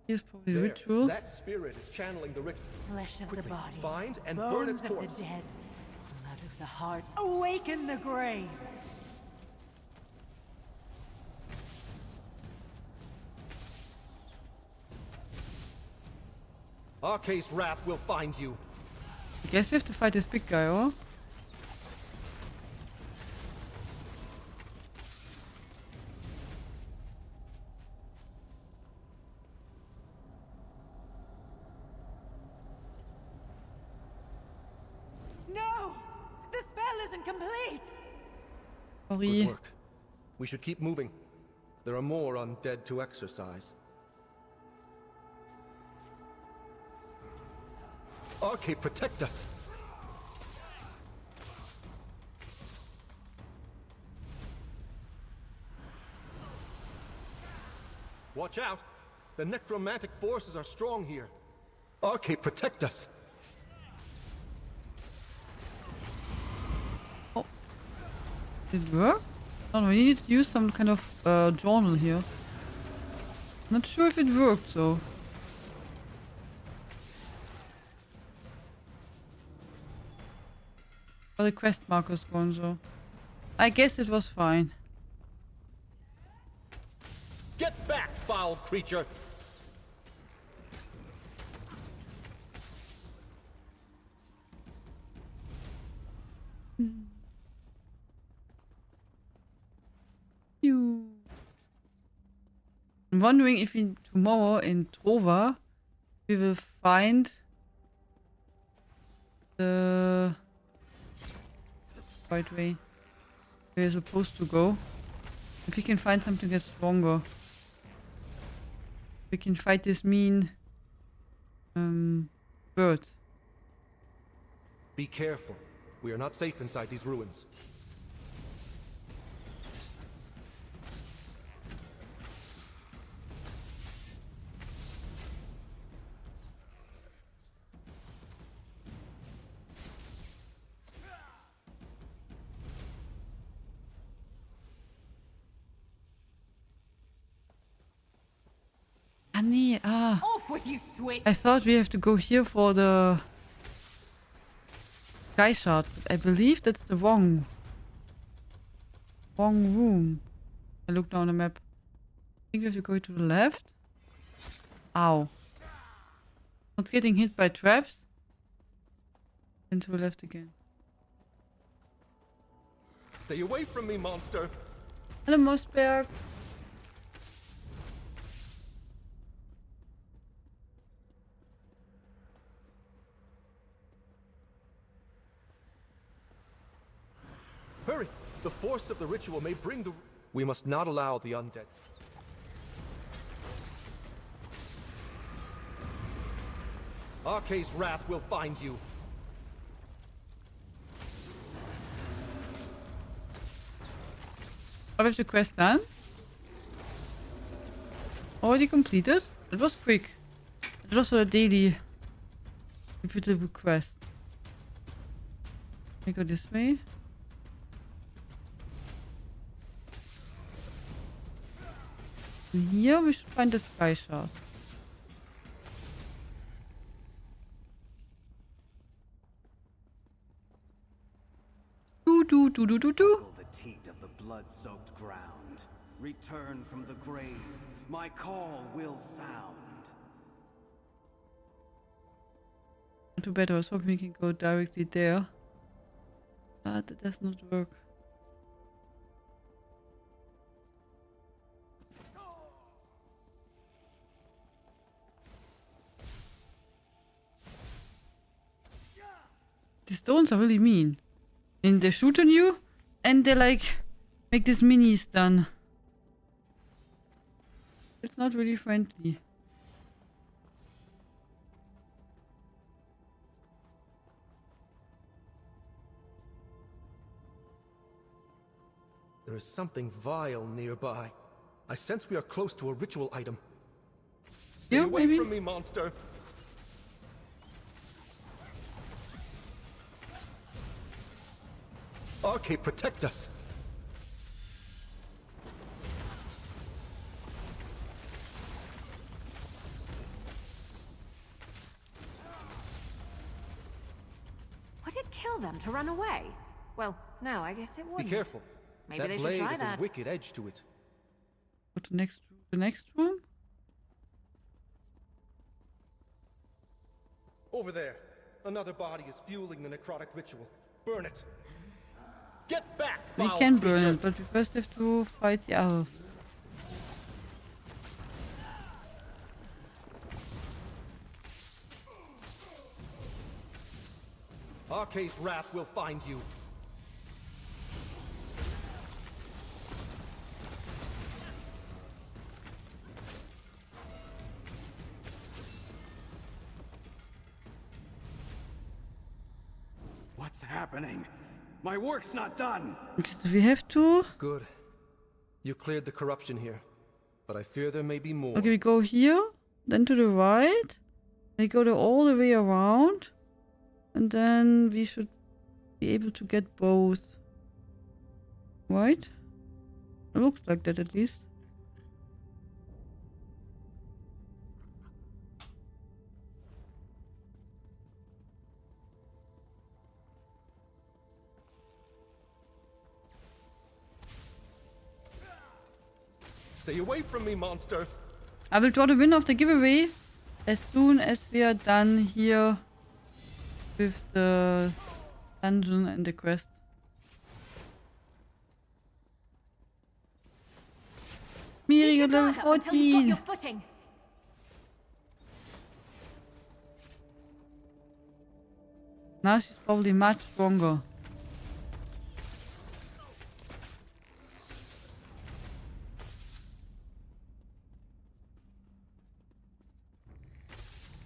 Here's probably the There, ritual. that spirit is channeling the ritual. Flesh of Quickly, the body. find and burn its Bones of corpse. the dead. Blood of the heart. Awaken the grave. Arche's wrath will find you. guess we have to fight this big guy, or? No! The spell isn't complete! Good Sorry. work. We should keep moving. There are more undead to exorcise. Arcade, protect us! Watch out! The necromantic forces are strong here. Arcade, protect us! Did it work? Oh, no, we need to use some kind of journal here. Not sure if it worked though. Oh, the quest marker's gone though. I guess it was fine. Get back, foul creature! Phew. I'm wondering if we tomorrow in Trova we will find the right way we're supposed to go. If we can find something that's stronger. We can fight this mean bird. Be careful. We are not safe inside these ruins. Ah, nee, ah. Off with you, switch! I thought we have to go here for the sky shard, but I believe that's the wrong room. I looked down the map. I think we have to go to the left. Ow. Not getting hit by traps. Then to the left again. Stay away from me, monster! Hello, Mossberg. Hurry! The force of the ritual may bring the... We must not allow the undead. Arcade's wrath will find you. Oh, we have the quest done. Already completed. It was quick. It was a daily repeatable quest. We go this way. And here we should find the sky shard. Do. Buckle the teat of the blood-soaked ground. Return from the grave. My call will sound. Too bad, I was hoping we can go directly there. But it does not work. The stones are really mean. And they shoot on you, and they like make this mini stun. It's not really friendly. There is something vile nearby. I sense we are close to a ritual item. Stay Yeah, away maybe. from me, monster! Arcade, protect us! Would it kill them to run away? Well, no, I guess it Be wouldn't. careful. Maybe That they should blade try has that. a wicked edge to it. Go to the next room. Over there. Another body is fueling the necrotic ritual. Burn it. Get back, We foul can burn creature. it, but we first have to fight the others. Arcae's wrath will find you. What's happening? My work's not done. Okay, so we have to... Good. You cleared the corruption here, but I fear there may be more. Okay, we go here, then to the right. We go all the way around. And then we should be able to get both. Right? It looks like that at least. Stay away from me, monster. I will draw the winner of the giveaway as soon as we are done here with the dungeon and the quest. Miri got level Keep until you've got 14. your footing. Now she's probably much stronger.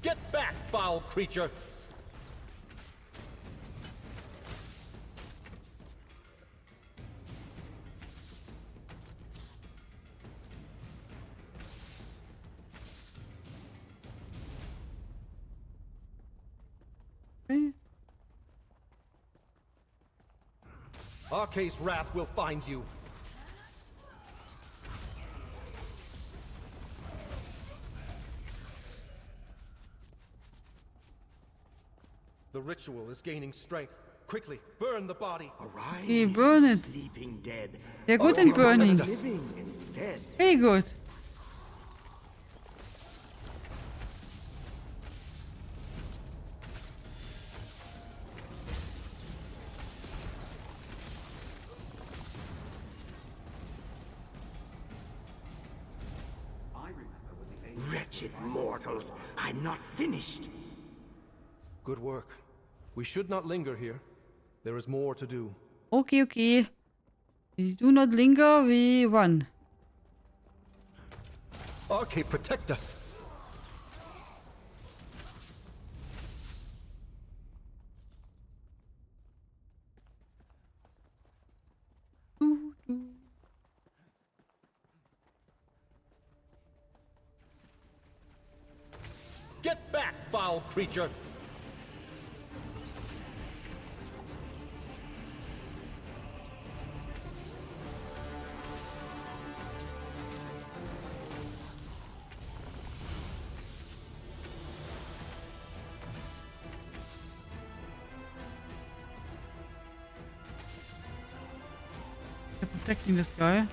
Get back, foul creature. Okay. Arcae's wrath will find you. The ritual is gaining strength. Quickly, burn the body. Arise, Okay, burn it. sleeping dead. They're good Oh, in you protected burning. us. Living instead. Very good. I remember when the ancient Wretched mortals, I'm not finished. Good work. We should not linger here. There is more to do. Okay, okay. We do not linger, we run. Arcae, protect us. Get back, foul creature. They're protecting this guy.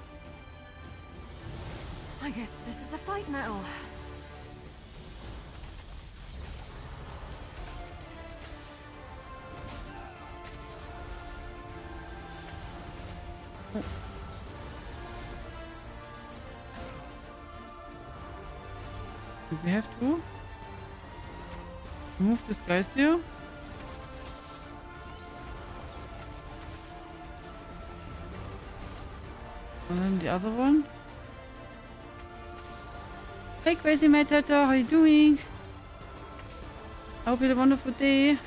I guess this is a fight now. Do we have to move this guys here? And then the other one. Hey Crazy Matata, how you doing? I hope you had a wonderful day.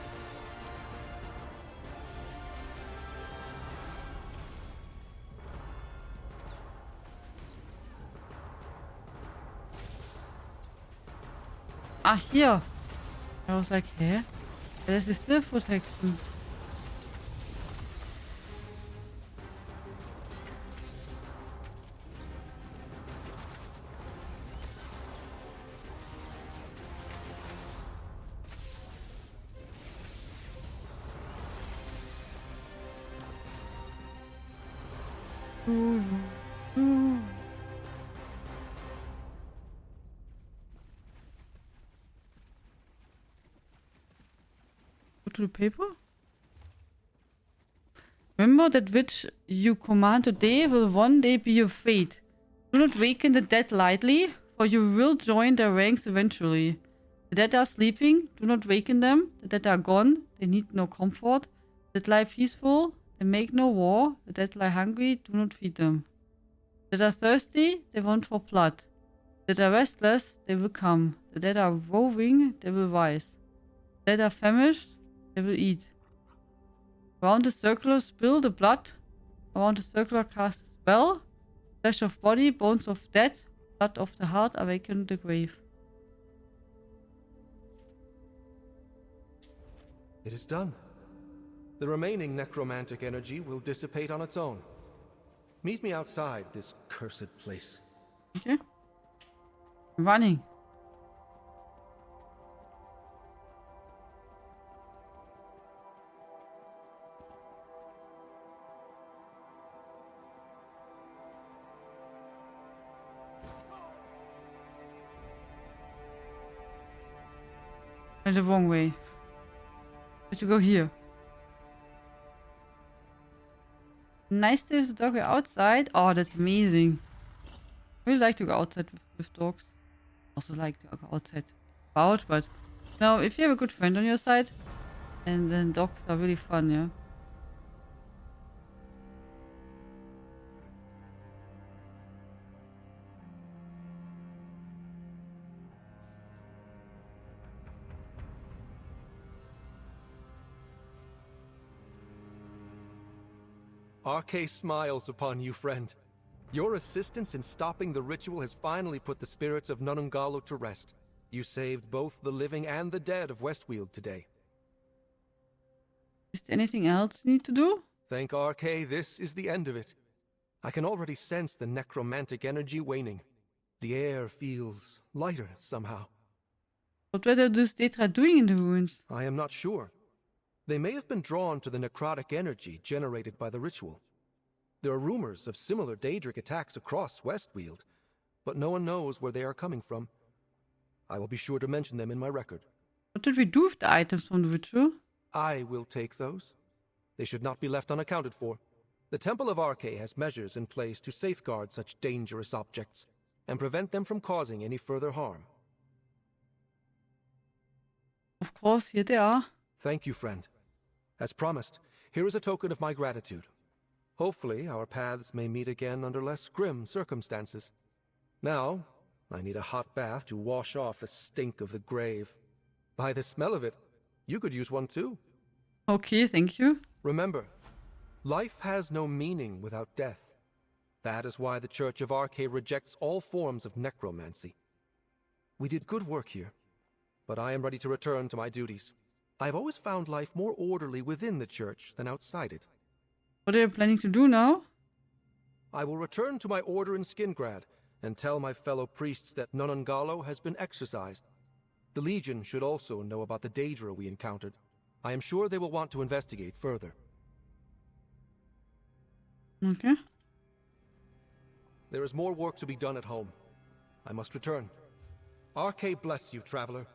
Ah, here. I was like, hä? Das ist still protection. to the paper? Remember that which you command today will one day be your fate. Do not waken the dead lightly, for you will join their ranks eventually. The dead are sleeping, do not waken them. The dead are gone, they need no comfort. The dead lie peaceful, they make no war. The dead lie hungry, do not feed them. The dead are thirsty, they want for blood. The dead are restless, they will come. The dead are roving, they will rise. The dead are famished, they will eat. Around the circular spill the blood. Around the circular cast a spell. Flesh of body, bones of dead, blood of the heart awaken the grave. It is done. The remaining necromantic energy will dissipate on its own. Meet me outside this cursed place. Okay. I'm running. The wrong way. But you go here. Nice to have the dog outside. Oh, that's amazing. I really like to go outside with dogs. Also like to go outside about, but now if you have a good friend on your side, and then dogs are really fun, yeah. RK smiles upon you, friend. Your assistance in stopping the ritual has finally put the spirits of Nunungalo to rest. You saved both the living and the dead of Weald today. Is there anything else you need to do? Thank RK, this is the end of it. I can already sense the necromantic energy waning. The air feels lighter somehow. What were those Tetra doing in the ruins? I am not sure. They may have been drawn to the necrotic energy generated by the ritual. There are rumors of similar Daedric attacks across Weald, but no one knows where they are coming from. I will be sure to mention them in my record. What did we do with the items from the ritual? I will take those. They should not be left unaccounted for. The Temple of Arche has measures in place to safeguard such dangerous objects and prevent them from causing any further harm. Of course, here they are. Thank you, friend. As promised, here is a token of my gratitude. Hopefully, our paths may meet again under less grim circumstances. Now, I need a hot bath to wash off the stink of the grave. By the smell of it, you could use one too. Okay, thank you. Remember, life has no meaning without death. That is why the Church of Arche rejects all forms of necromancy. We did good work here, but I am ready to return to my duties. I have always found life more orderly within the church than outside it. What are you planning to do now? I will return to my order in Skingrad and tell my fellow priests that Nunungalo has been exorcised. The Legion should also know about the Daedra we encountered. I am sure they will want to investigate further. Okay. There is more work to be done at home. I must return. Arche bless you, traveler.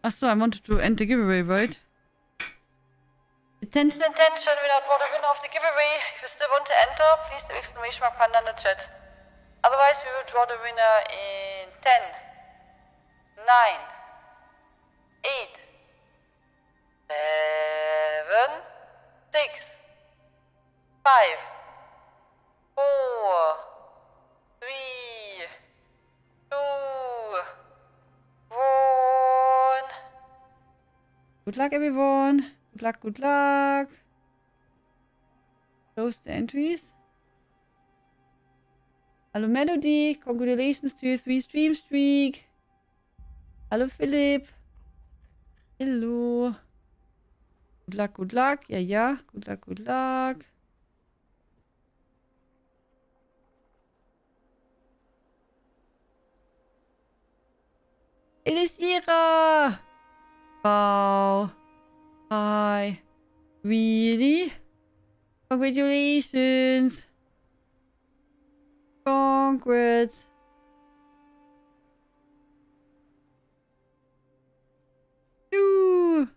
So I wanted to end the giveaway, right? Attention, attention, we now draw the winner of the giveaway. If you still want to enter, please do exclamation mark panda in the chat. Otherwise, we will draw the winner in 10, 9, 8, 7, 6, 5, 4, 3, 2, 1. Good luck, everyone. Good luck, good luck. Close the entries. Hello, Melody. Congratulations to your 3-stream streak. Hello, Philip. Hello. Good luck, good luck. Yeah, yeah. Good luck, good luck. Elisira! Wow. Hi. Really? Congratulations. Congrats. Juhu!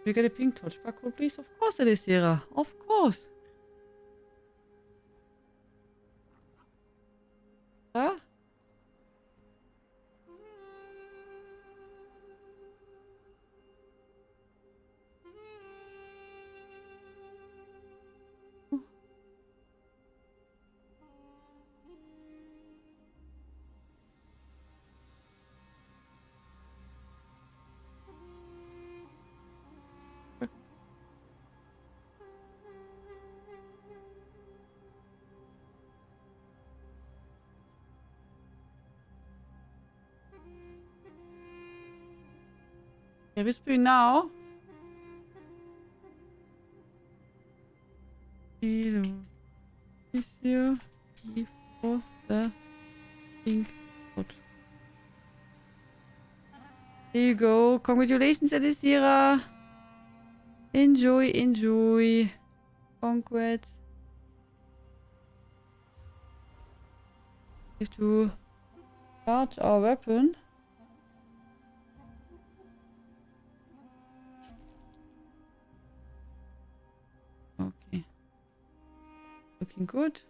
You get a pink touch barcode, please? Of course it is, Sierra. Of course. Huh? Ja, whisper now. Hello. Is you for the pink touch? Here you go. Congratulations, Elisira. Enjoy, enjoy. Congrats. We have to charge our weapon. Okay. Looking good.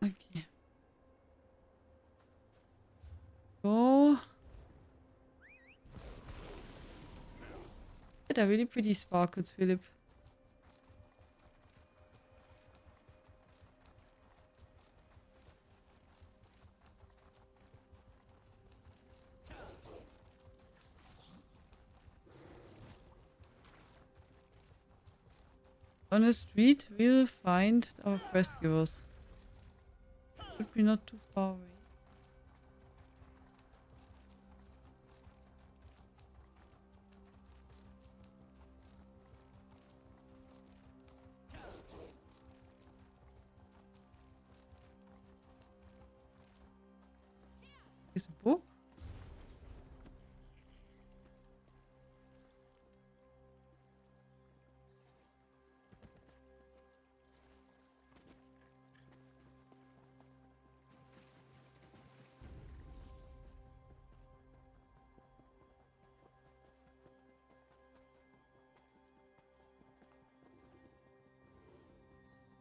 Okay. Go. They're really pretty sparkles, Philip. On the street, we'll find our quest givers. Should be not too far away. Is a book?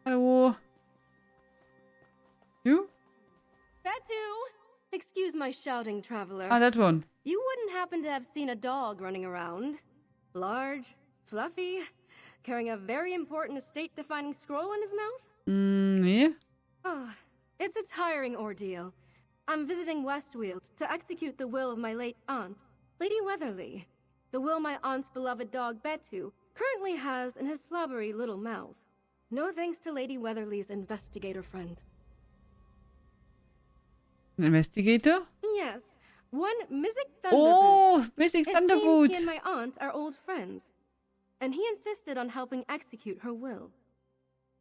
Hello. You? Betu! Excuse my shouting, traveler. Ah, that one. You wouldn't happen to have seen a dog running around? Large, fluffy, carrying a very important estate-defining scroll in his mouth? Yeah. Oh, it's a tiring ordeal. I'm visiting Weald to execute the will of my late aunt, Lady Weatherly. The will my aunt's beloved dog Betu currently has in his slobbery little mouth. No thanks to Lady Weatherly's investigator friend. An investigator? Yes, one Mizik Thunderboots. Oh, Mystic It seems Thunderboots. he and my aunt are old friends, and he insisted on helping execute her will.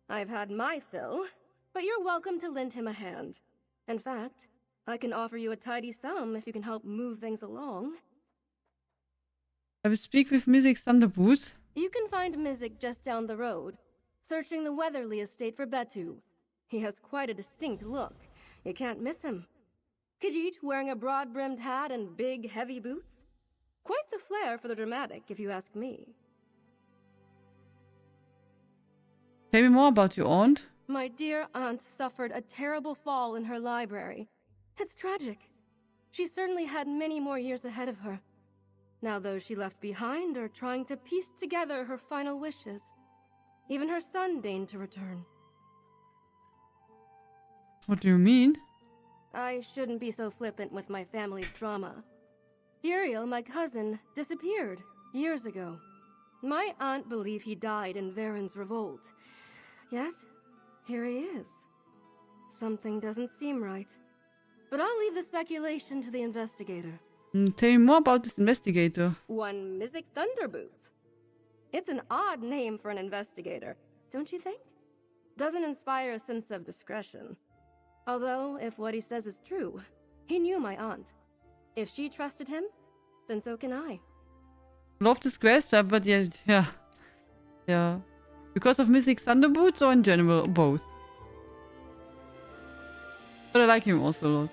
I've had my fill, but you're welcome to lend him a hand. In fact, I can offer you a tidy sum if you can help move things along. I will speak with Mystic Thunderboots. You can find Mizik just down the road, searching the Weatherly estate for Betu. He has quite a distinct look. You can't miss him. Khajiit wearing a broad-brimmed hat and big, heavy boots. Quite the flair for the dramatic, if you ask me. Tell me more about your aunt. My dear aunt suffered a terrible fall in her library. It's tragic. She certainly had many more years ahead of her. Now those she left behind are trying to piece together her final wishes. Even her son deigned to return. What do you mean? I shouldn't be so flippant with my family's drama. Uriel, my cousin, disappeared years ago. My aunt believed he died in Varen's revolt. Yet, here he is. Something doesn't seem right. But I'll leave the speculation to the investigator. Tell me more about this investigator. One Mizik Thunderboots. It's an odd name for an investigator, don't you think? Doesn't inspire a sense of discretion. Although, if what he says is true, he knew my aunt. If she trusted him, then so can I. Love this quest, but yeah. Because of Mystic Thunderboots or in general, both? But I like him also a lot.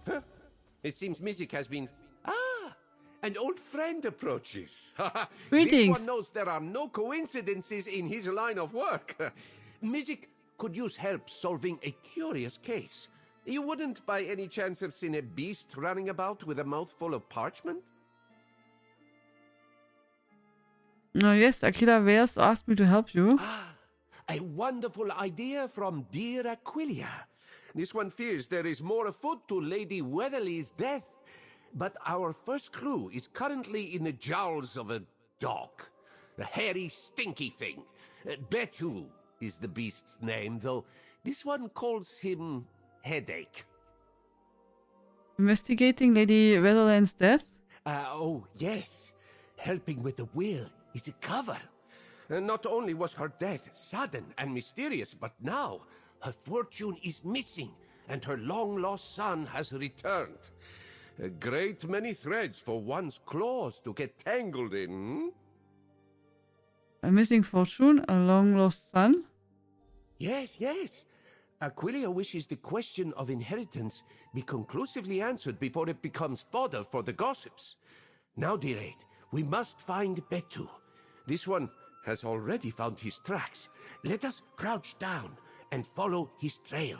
Huh? It seems Mizik has been... Ah! An old friend approaches. Greetings. This one knows there are no coincidences in his line of work. Mizik could use help solving a curious case. You wouldn't by any chance have seen a beast running about with a mouthful of parchment? Oh yes, Aquila Veers asked me to help you. Ah, a wonderful idea from dear Aquilia. This one fears there is more afoot to Lady Weatherly's death. But our first clue is currently in the jowls of a dog. A hairy, stinky thing. Betu is the beast's name, though this one calls him Headache. Investigating Lady Weatherland's death? Oh, yes. Helping with the will is a cover. Not only was her death sudden and mysterious, but now her fortune is missing, and her long-lost son has returned. A great many threads for one's claws to get tangled in. A missing fortune, a long-lost son? Yes. Aquilia wishes the question of inheritance be conclusively answered before it becomes fodder for the gossips. Now, dear Aid, we must find Betu. This one has already found his tracks. Let us crouch down and follow his trail.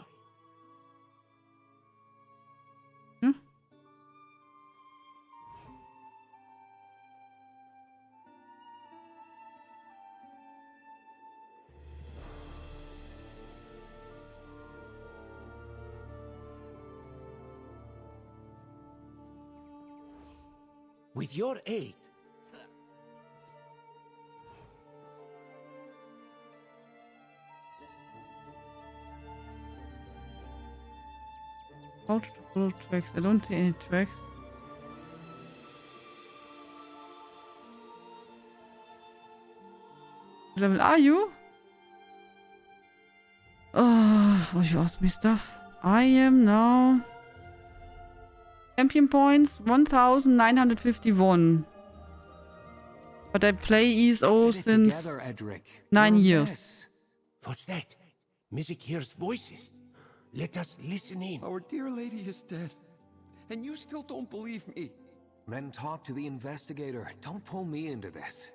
With your aid, How to follow tracks? I don't see any tracks. What level are you? Oh, you asked me stuff. I am now... Champion points 1951. But I play ESO since together, Edric. 9 You're a years. mess. what's that? Mizik hears voices. Let us listen in. Our dear lady is dead, and you still don't believe me. Then talk to the investigator. Don't pull me into this.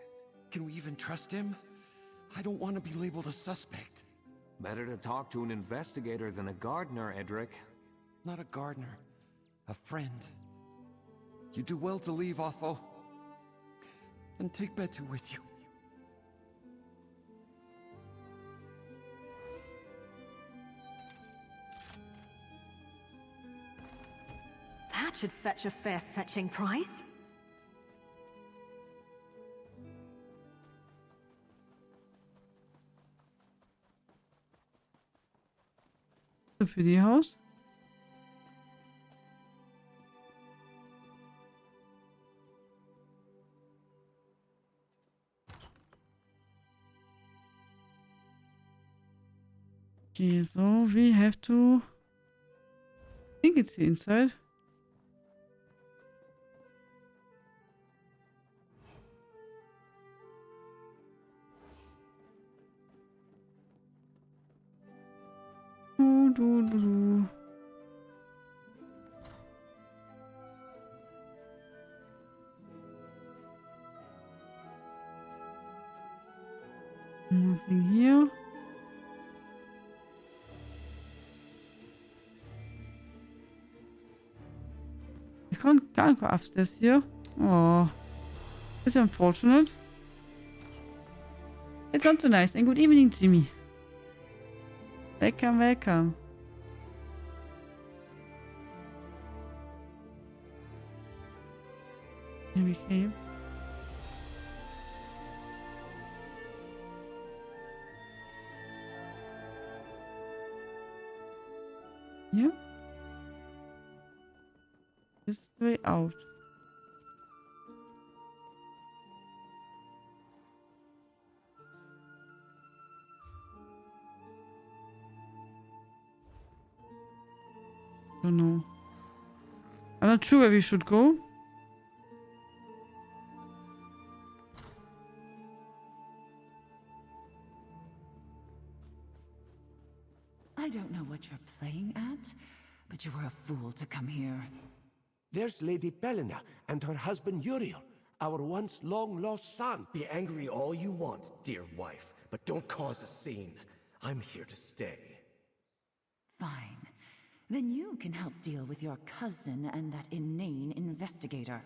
Can we even trust him? I don't want to be labeled a suspect. Better to talk to an investigator than a gardener, Edric. Not a gardener. A friend. You do well to leave, Otho. And take Betu with you. That should fetch a fair fetching price. Für die Haus. Okay, so we have to... I think it's the inside. Du. Nothing here. I can't go upstairs here. Oh, it's unfortunate. It's not so nice. And good evening, Jimmy. Welcome. we came. Yeah. This is the way out. Don't know. I'm not sure where we should go. I don't know what you're playing at, but you were a fool to come here. There's Lady Belena and her husband Uriel, our once long-lost son. Be angry all you want, dear wife, but don't cause a scene. I'm here to stay. Fine. Then you can help deal with your cousin and that inane investigator.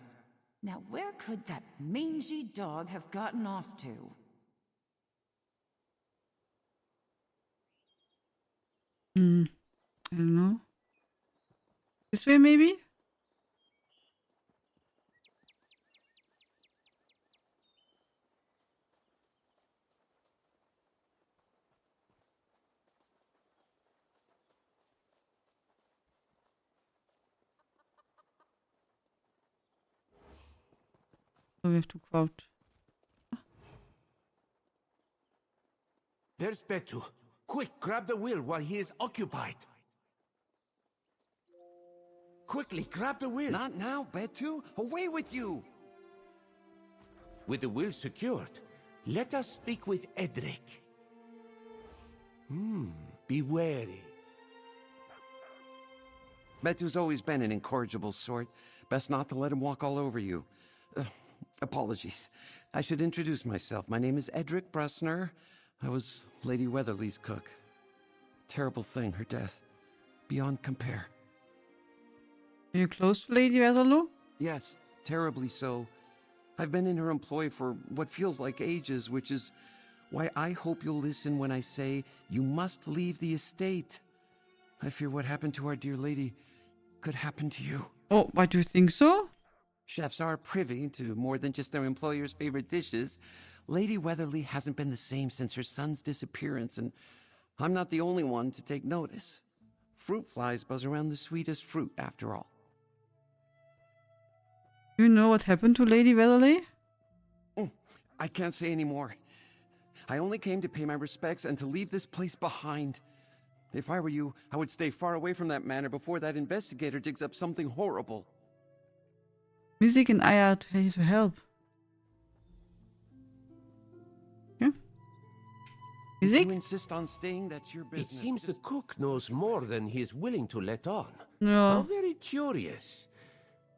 Now, where could that mangy dog have gotten off to? I don't know. This way, maybe? So we have to crouch. There's Betu. Quick, grab the wheel while he is occupied. Quickly, grab the wheel. Not now, Betu. Away with you. With the wheel secured, let us speak with Edric. Be wary. Betu's always been an incorrigible sort. Best not to let him walk all over you. Apologies. I should introduce myself. My name is Edric Bressner. I was Lady Weatherly's cook. Terrible thing, her death. Beyond compare. Are you close to Lady Weatherly? Yes, terribly so. I've been in her employ for what feels like ages, which is why I hope you'll listen when I say you must leave the estate. I fear what happened to our dear lady could happen to you. Oh, why do you think so? Chefs are privy to more than just their employer's favorite dishes. Lady Weatherly hasn't been the same since her son's disappearance, and I'm not the only one to take notice. Fruit flies buzz around the sweetest fruit, after all. You know what happened to Lady Weatherly? I can't say any more. I only came to pay my respects and to leave this place behind. If I were you, I would stay far away from that manor before that investigator digs up something horrible. Music and I are here to help. Yeah. Music? If you insist on staying, that's your business. It seems the cook knows more than he is willing to let on. No. How very curious.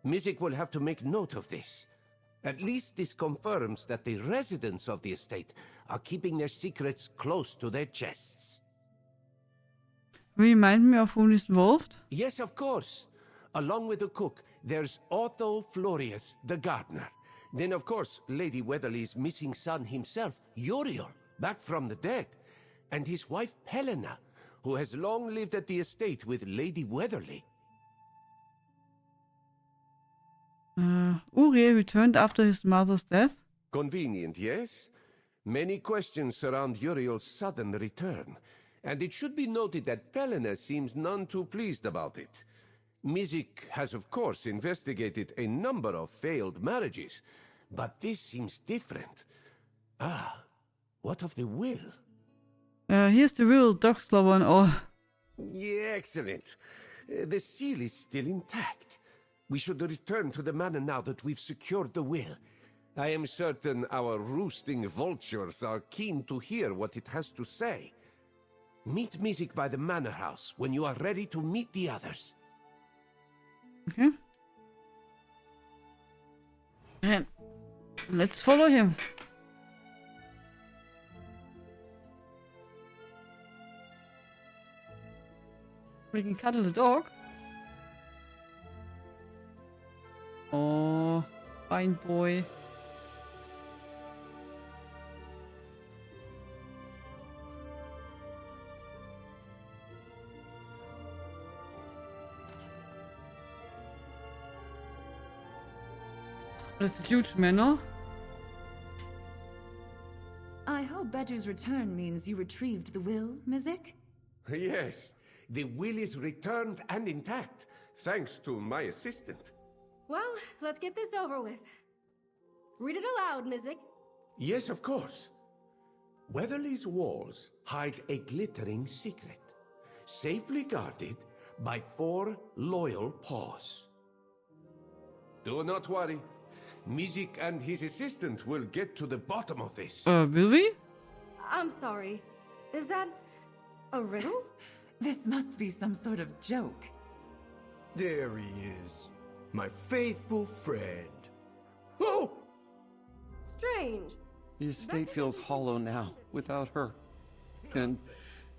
Mizik will have to make note of this. At least this confirms that the residents of the estate are keeping their secrets close to their chests. Remind me of who is involved? Yes, of course. Along with the cook, there's Otho Florius, the gardener. Then, of course, Lady Weatherly's missing son himself, Uriel, back from the dead. And his wife, Helena, who has long lived at the estate with Lady Weatherly. Uriel returned after his mother's death. Convenient, yes? Many questions surround Uriel's sudden return. And it should be noted that Helena seems none too pleased about it. Mizik has, of course, investigated a number of failed marriages, but this seems different. Ah, what of the will? Here's the real dog slower and all. Yeah, excellent. The seal is still intact. We should return to the manor now that we've secured the will. I am certain our roosting vultures are keen to hear what it has to say. Meet Mizik by the manor house when you are ready to meet the others. Okay. And let's follow him. We can cuddle the dog. Oh, fine boy. That's a huge manor. I hope Betu's return means you retrieved the will, Mizik? Yes, the will is returned and intact, thanks to my assistant. Well, let's get this over with. Read it aloud, Mizik. Yes, of course. Weatherly's walls hide a glittering secret, safely guarded by 4 loyal paws. Do not worry. Mizik and his assistant will get to the bottom of this. Will we? I'm sorry. Is that a riddle? This must be some sort of joke. There he is, my faithful friend. Oh! Strange. The estate feels hollow now, without her. And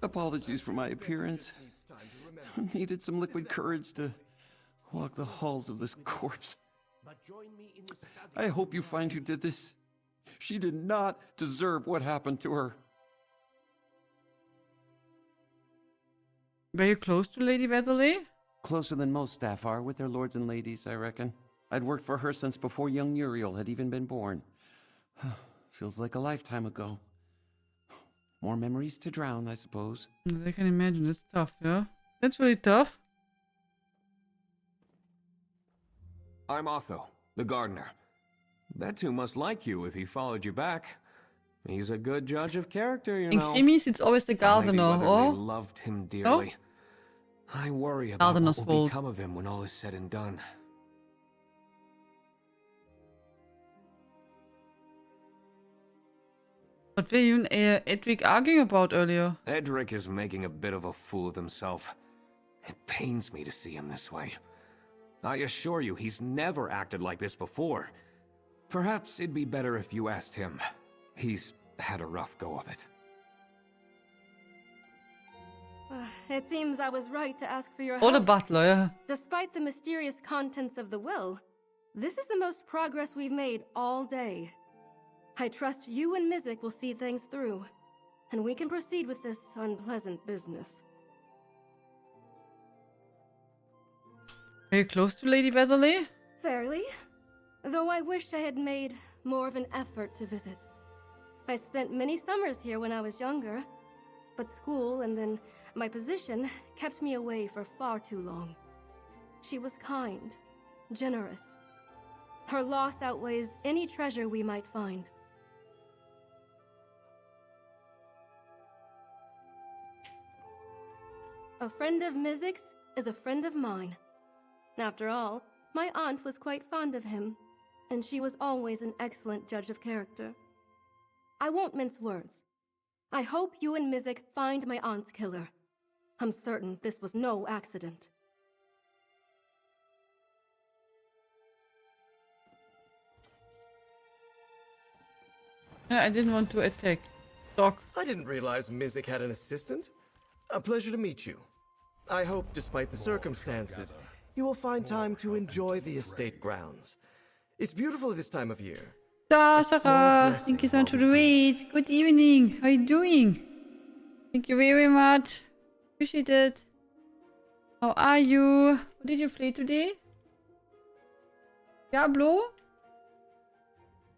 apologies for my appearance. Needed some liquid courage to walk the halls of this corpse. I hope you find who did this. She did not deserve what happened to her. Were you close to Lady Weatherly? Closer than most staff are with their lords and ladies, I reckon. I'd worked for her since before young Uriel had even been born. Feels like a lifetime ago. More memories to drown, I suppose. I can imagine. It's tough, yeah? That's really tough. I'm Otho, the gardener. Betu must like you if he followed you back. He's a good judge of character, you In know. Krimis, it's always the gardener, Lady Weatherly or? loved him dearly. I worry about Gardener's what will fault. become of him when all is said and done. What were you and Edric arguing about earlier? Edric is making a bit of a fool of himself. It pains me to see him this way. I assure you, he's never acted like this before. Perhaps it'd be better if you asked him. He's had a rough go of it. It seems I was right to ask for your Or the help. butler, yeah. Despite the mysterious contents of the will, this is the most progress we've made all day. I trust you and Mizik will see things through, and we can proceed with this unpleasant business. Are you close to Lady Weatherly? Fairly. Though I wish I had made more of an effort to visit. I spent many summers here when I was younger, but school and then my position kept me away for far too long. She was kind, generous. Her loss outweighs any treasure we might find. A friend of Mizik's is a friend of mine. After all, my aunt was quite fond of him, and she was always an excellent judge of character. I won't mince words. I hope you and Mizik find my aunt's killer. I'm certain this was no accident. Yeah, I didn't want to attack. Doc. I didn't realize Mizik had an assistant. A pleasure to meet you. I hope, despite the circumstances, you will find time to enjoy the estate grounds. It's beautiful this time of year. Sarah, thank you so much for the wait. Good evening. How are you doing? Thank you very much. Appreciate it. How are you? What did you play today? Diablo?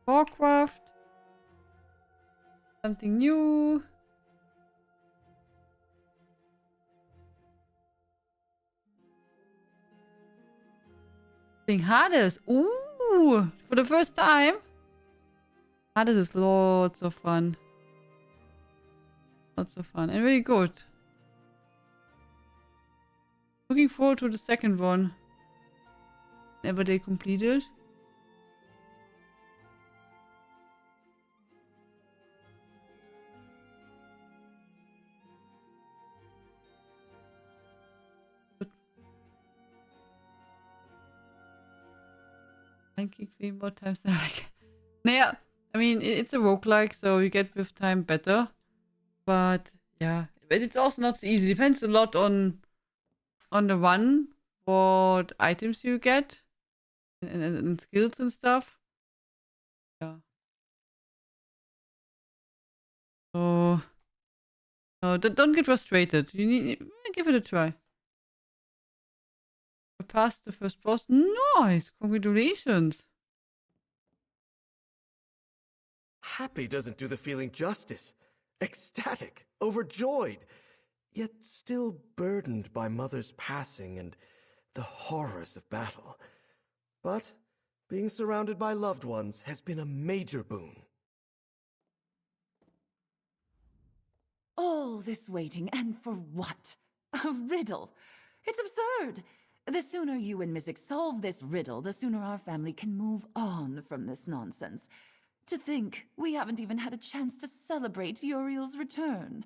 Warcraft? Something new? Playing Hades. Ooh, for the first time. Hades is lots of fun. Lots of fun and really good. Looking forward to the second one. Never they completed. I kick 3 more times now. Like, yeah, I mean it's a roguelike, so you get with time better. But yeah, but it's also not so easy. Depends a lot on the one, what items you get and skills and stuff. Yeah. So no, don't get frustrated. You need give it a try. I passed the first boss. Nice, congratulations. Happy doesn't do the feeling justice. Ecstatic, overjoyed, yet still burdened by Mother's passing and the horrors of battle. But being surrounded by loved ones has been a major boon. All this waiting, and for what? A riddle. It's absurd. The sooner you and Mizik solve this riddle, the sooner our family can move on from this nonsense. To think we haven't even had a chance to celebrate Uriel's return.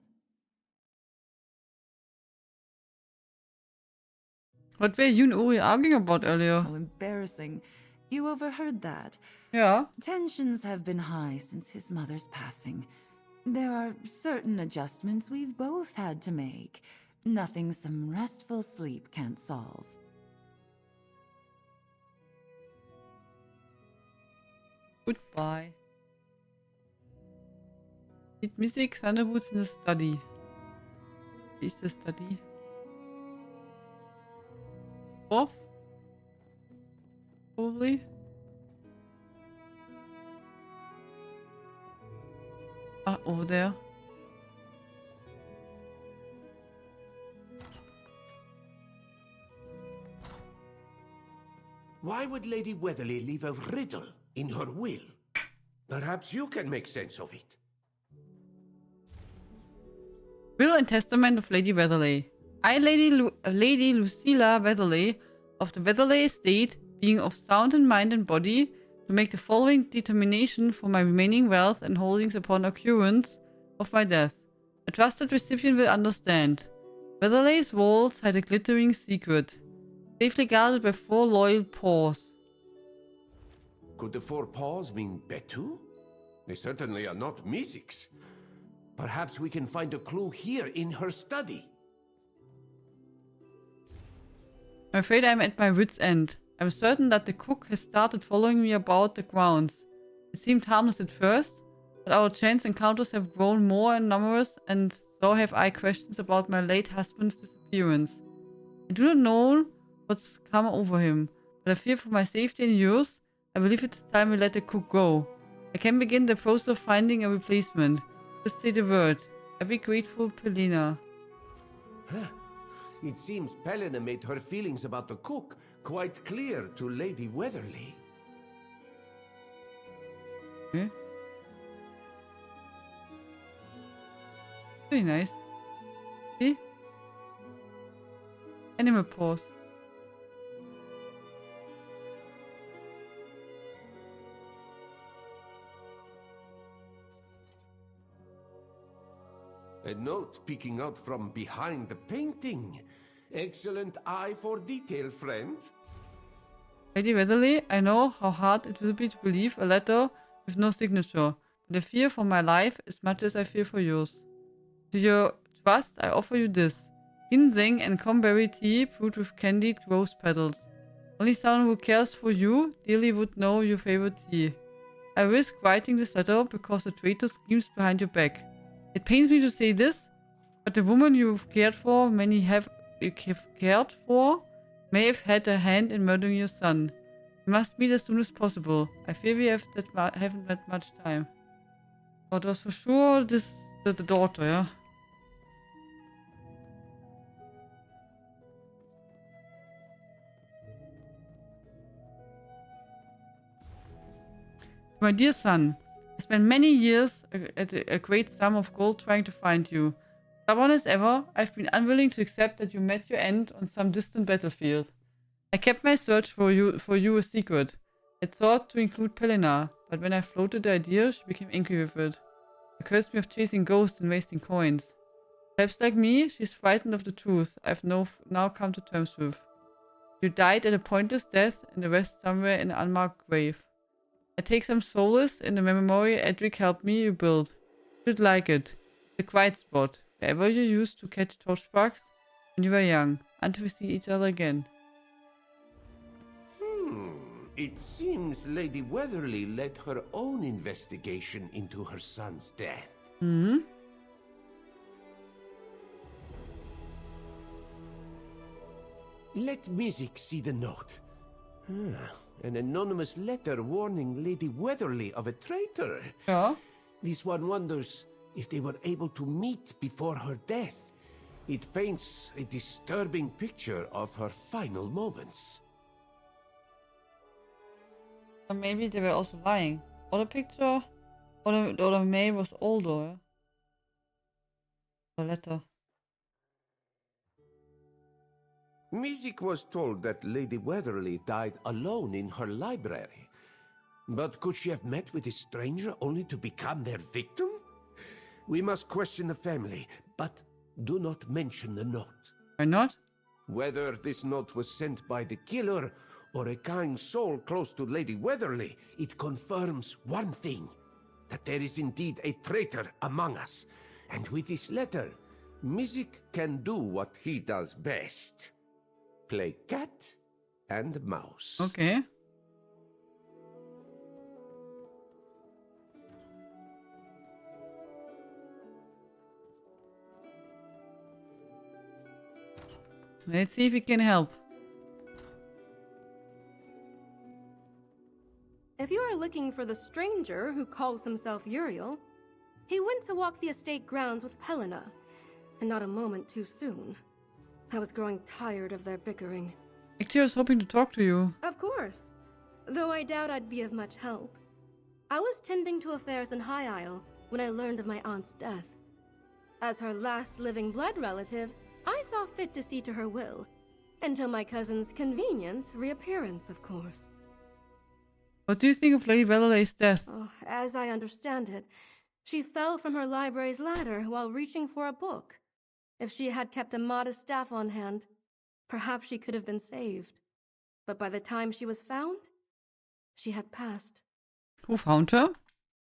What were you and Uri arguing about earlier? How embarrassing. You overheard that. Yeah. Tensions have been high since his mother's passing. There are certain adjustments we've both had to make. Nothing some restful sleep can't solve. Goodbye. Meet Mizik Thunderboots in the study. Wie ist the study? Off? Probably. Ah, over there. Why would Lady Weatherly leave a riddle in her will? Perhaps you can make sense of it. Will and Testament of Lady Weatherly. I, Lady Lucilla Weatherly, of the Weatherly estate, being of sound in mind and body, to make the following determination for my remaining wealth and holdings upon occurrence of my death. A trusted recipient will understand. Weatherly's vaults had a glittering secret, safely guarded by 4 loyal paws. Could the 4 paws mean Betu? They certainly are not Mizik's. Perhaps we can find a clue here in her study. I'm afraid I'm at my wit's end. I'm certain that the cook has started following me about the grounds. It seemed harmless at first, but our chance encounters have grown more numerous, and so have I questions about my late husband's disappearance. I do not know what's come over him, but I fear for my safety and yours. I believe it is time we let the cook go. I can begin the process of finding a replacement. Just say the word. I'll be grateful, Pelina. Huh. It seems Pelina made her feelings about the cook quite clear to Lady Weatherly. Okay. Very nice. See? Animal paws. A note peeking out from behind the painting. Excellent eye for detail, friend. Lady Weatherly, I know how hard it will be to believe a letter with no signature, but I fear for my life as much as I fear for yours. To your trust, I offer you this. Ginseng and comberry tea brewed with candied rose petals. Only someone who cares for you dearly would know your favorite tea. I risk writing this letter because the traitor schemes behind your back. It pains me to say this, but the woman you've cared for, may have had a hand in murdering your son. We must meet as soon as possible. I fear we haven't had much time. But it was for sure the daughter, yeah? My dear son, I spent many years at a great sum of gold trying to find you. Stubborn as ever, I've been unwilling to accept that you met your end on some distant battlefield. I kept my search for you a secret. I thought to include Pelina, but when I floated the idea, she became angry with it. Accused me of chasing ghosts and wasting coins. Perhaps like me, she's frightened of the truth I've now come to terms with. You died at a pointless death and the rest somewhere in an unmarked grave. I take some solace in the memory Edric helped me rebuild. You should like it. It's a quiet spot, wherever you used to catch torchsparks when you were young, until we see each other again. It seems Lady Weatherly led her own investigation into her son's death. Hmm? Let Mizik see the note. An anonymous letter warning Lady Weatherly of a traitor. Yeah. This one wonders if they were able to meet before her death. It paints a disturbing picture of her final moments. Or maybe they were also lying. Or the picture, or the mail was older. The letter. Mizik was told that Lady Weatherly died alone in her library. But could she have met with a stranger only to become their victim? We must question the family, but do not mention the note. Why not? Whether this note was sent by the killer or a kind soul close to Lady Weatherly, it confirms one thing, that there is indeed a traitor among us. And with this letter, Mizik can do what he does best. Play cat and mouse. Okay. Let's see if we can help. If you are looking for the stranger who calls himself Uriel, he went to walk the estate grounds with Helena, and not a moment too soon. I was growing tired of their bickering. Actually, I was hoping to talk to you. Of course, though I doubt I'd be of much help. I was tending to affairs in High Isle when I learned of my aunt's death. As her last living blood relative, I saw fit to see to her will, until my cousin's convenient reappearance, of course. What do you think of Lady Weatherly's death? Oh, as I understand it, she fell from her library's ladder while reaching for a book. If she had kept a modest staff on hand, perhaps she could have been saved. But by the time she was found, she had passed. Who found her?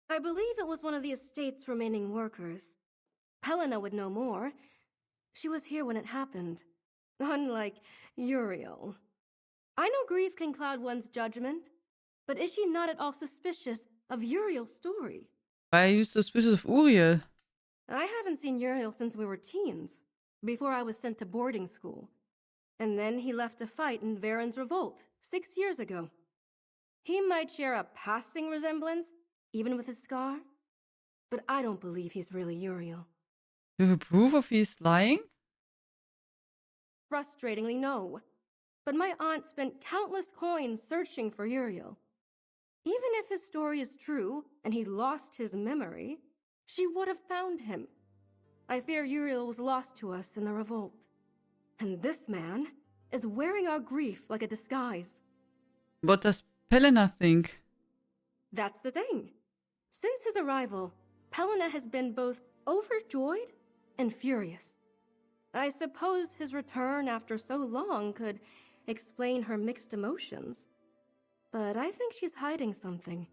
I believe it was one of the estate's remaining workers. Helena would know more. She was here when it happened. Unlike Uriel. I know grief can cloud one's judgment, but is she not at all suspicious of Uriel's story? Why are you suspicious of Uriel? I haven't seen Uriel since we were teens, before I was sent to boarding school. And then he left to fight in Varen's revolt 6 years ago. He might share a passing resemblance, even with his scar, but I don't believe he's really Uriel. Do you have proof of he's lying? Frustratingly, no. But my aunt spent countless coins searching for Uriel. Even if his story is true, and he lost his memory, she would have found him. I fear Uriel was lost to us in the revolt. And this man is wearing our grief like a disguise. What does Helena think? That's the thing. Since his arrival, Helena has been both overjoyed and furious. I suppose his return after so long could explain her mixed emotions. But I think she's hiding something.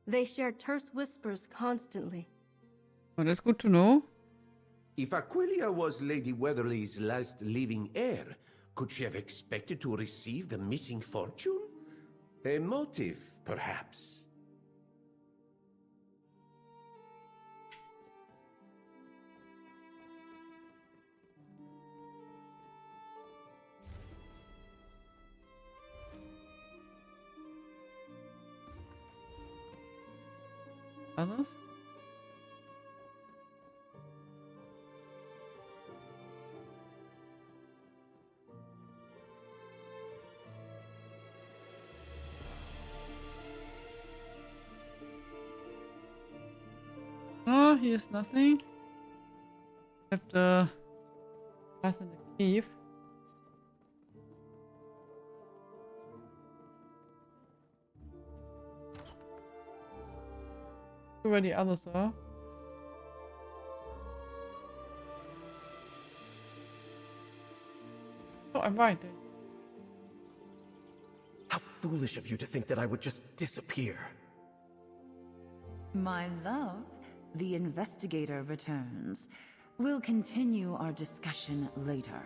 They share terse whispers constantly. Well, that's good to know. If Aquilia was Lady Weatherly's last living heir, could she have expected to receive the missing fortune? A motive, perhaps. Others? Oh, here's nothing. Except the path in the cave. Where the others are. Oh, I'm right. How foolish of you to think that I would just disappear. My love, the investigator returns. We'll continue our discussion later.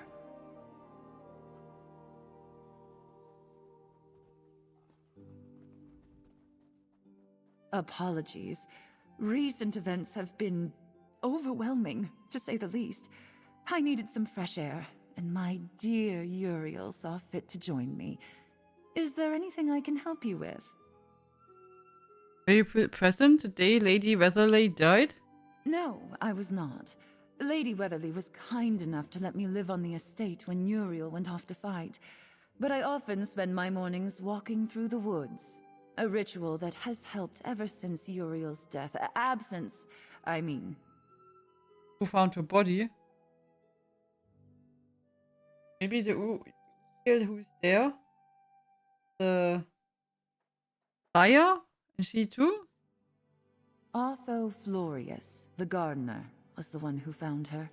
Apologies. Recent events have been overwhelming, to say the least. I needed some fresh air, and my dear Uriel saw fit to join me. Is there anything I can help you with? Were you present the day Lady Weatherly died? No, I was not. Lady Weatherly was kind enough to let me live on the estate when Uriel went off to fight, but I often spend my mornings walking through the woods. A ritual that has helped ever since Uriel's death. Absence, I mean. Who found her body? Maybe the Uriel who's there? The Sire? And she too? Otho Florius, the gardener, was the one who found her.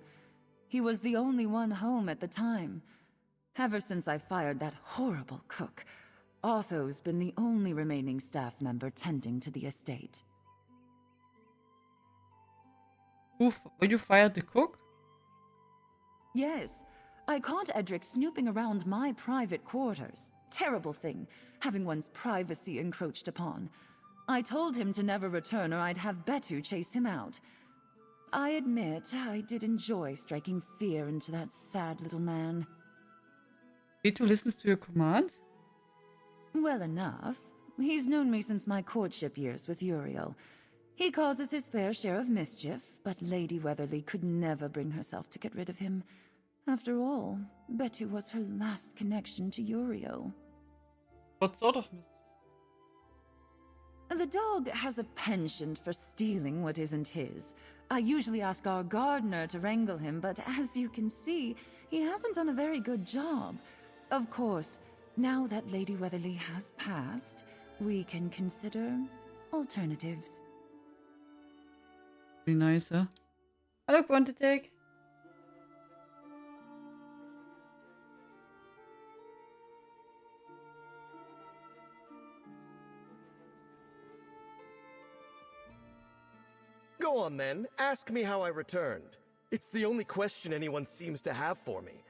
He was the only one home at the time. Ever since I fired that horrible cook, Otho's been the only remaining staff member tending to the estate. You fired the cook? Yes. I caught Edric snooping around my private quarters. Terrible thing, having one's privacy encroached upon. I told him to never return or I'd have Betu chase him out. I admit, I did enjoy striking fear into that sad little man. Betu listens to your commands? Well enough. He's known me since my courtship years with Uriel. He causes his fair share of mischief, but Lady Weatherly could never bring herself to get rid of him. After all, Betu was her last connection to Uriel. What sort of mischief? The dog has a penchant for stealing what isn't his. I usually ask our gardener to wrangle him, but as you can see, he hasn't done a very good job. Of course, now that Lady Weatherly has passed, we can consider alternatives. Pretty nice, huh? Hello, Quantitech. Go on then, ask me how I returned. It's the only question anyone seems to have for me.